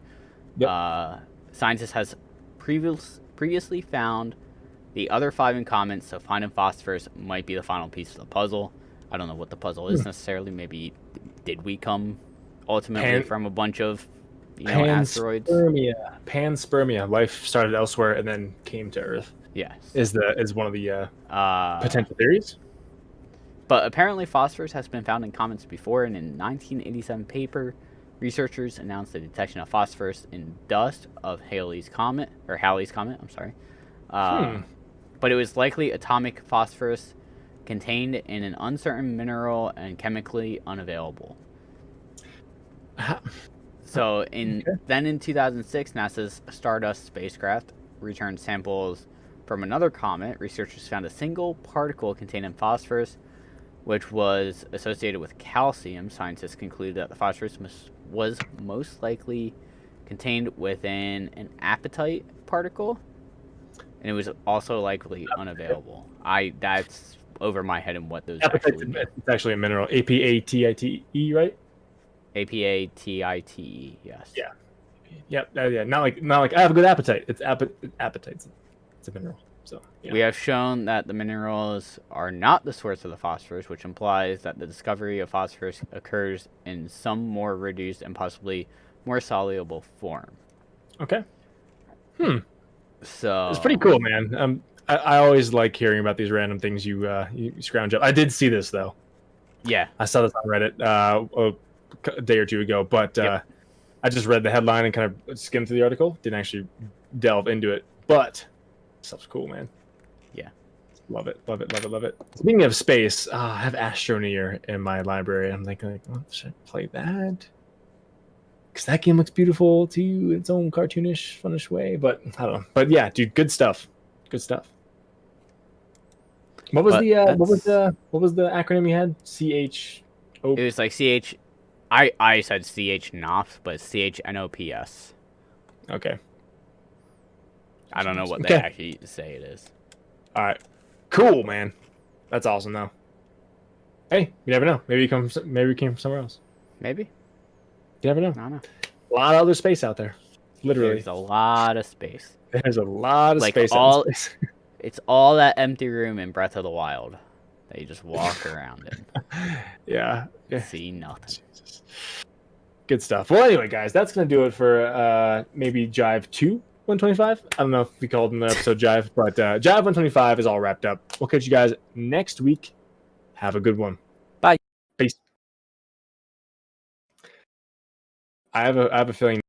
[SPEAKER 2] Scientists has previously found the other 5 in comets, so finding phosphorus might be the final piece of the puzzle. I don't know what the puzzle is necessarily. Maybe did we come ultimately from a bunch of asteroids?
[SPEAKER 1] Panspermia. Life started elsewhere and then came to Earth.
[SPEAKER 2] Yes.
[SPEAKER 1] Is one of the potential theories.
[SPEAKER 2] But apparently phosphorus has been found in comets before, and in 1987 paper, researchers announced the detection of phosphorus in dust of Halley's Comet, I'm sorry. But it was likely atomic phosphorus contained in an uncertain mineral and chemically unavailable. So in 2006, NASA's Stardust spacecraft returned samples from another comet. Researchers found a single particle containing phosphorus, which was associated with calcium. Scientists concluded that the phosphorus was most likely contained within an apatite particle, and it was also likely unavailable. That's over my head in what those actually mean.
[SPEAKER 1] It's actually a mineral. APATITE, right?
[SPEAKER 2] APATITE, yes.
[SPEAKER 1] Yeah. Yep. Yeah. Not like I have a good appetite. It's appetite. It's a mineral. So yeah.
[SPEAKER 2] We have shown that the minerals are not the source of the phosphorus, which implies that the discovery of phosphorus occurs in some more reduced and possibly more soluble form.
[SPEAKER 1] Okay.
[SPEAKER 2] So
[SPEAKER 1] it's pretty cool, man. I always like hearing about these random things you scrounge up. I did see this though.
[SPEAKER 2] Yeah.
[SPEAKER 1] I saw this on Reddit a day or two ago, but I just read the headline and kind of skimmed through the article. Didn't actually delve into it, but stuff's cool, man.
[SPEAKER 2] Yeah.
[SPEAKER 1] Love it. Speaking of space, I have Astroneer in my library. I'm thinking, should I play that? Because that game looks beautiful too, in its own cartoonish, funnish way. But I don't know. But yeah, dude, good stuff. What was what was the acronym you had? CHO.
[SPEAKER 2] It was like CH. I said CHNOPS, but CHNOPS.
[SPEAKER 1] Okay.
[SPEAKER 2] I don't know what they actually say it is.
[SPEAKER 1] All right. Cool, man. That's awesome, though. Hey, you never know. Maybe we came from somewhere else.
[SPEAKER 2] Maybe.
[SPEAKER 1] You never know.
[SPEAKER 2] I don't know.
[SPEAKER 1] A lot of other space out there. Literally.
[SPEAKER 2] There's a lot of space.
[SPEAKER 1] There's a lot of space.
[SPEAKER 2] It's all that empty room in Breath of the Wild that you just walk around in.
[SPEAKER 1] Yeah.
[SPEAKER 2] See nothing.
[SPEAKER 1] Jesus. Good stuff. Well, anyway, guys, that's going to do it for maybe Jive 2 125. I don't know if we called an episode Jive, but Jive 125 is all wrapped up. We'll catch you guys next week. Have a good one.
[SPEAKER 2] Bye.
[SPEAKER 1] Peace. I have a feeling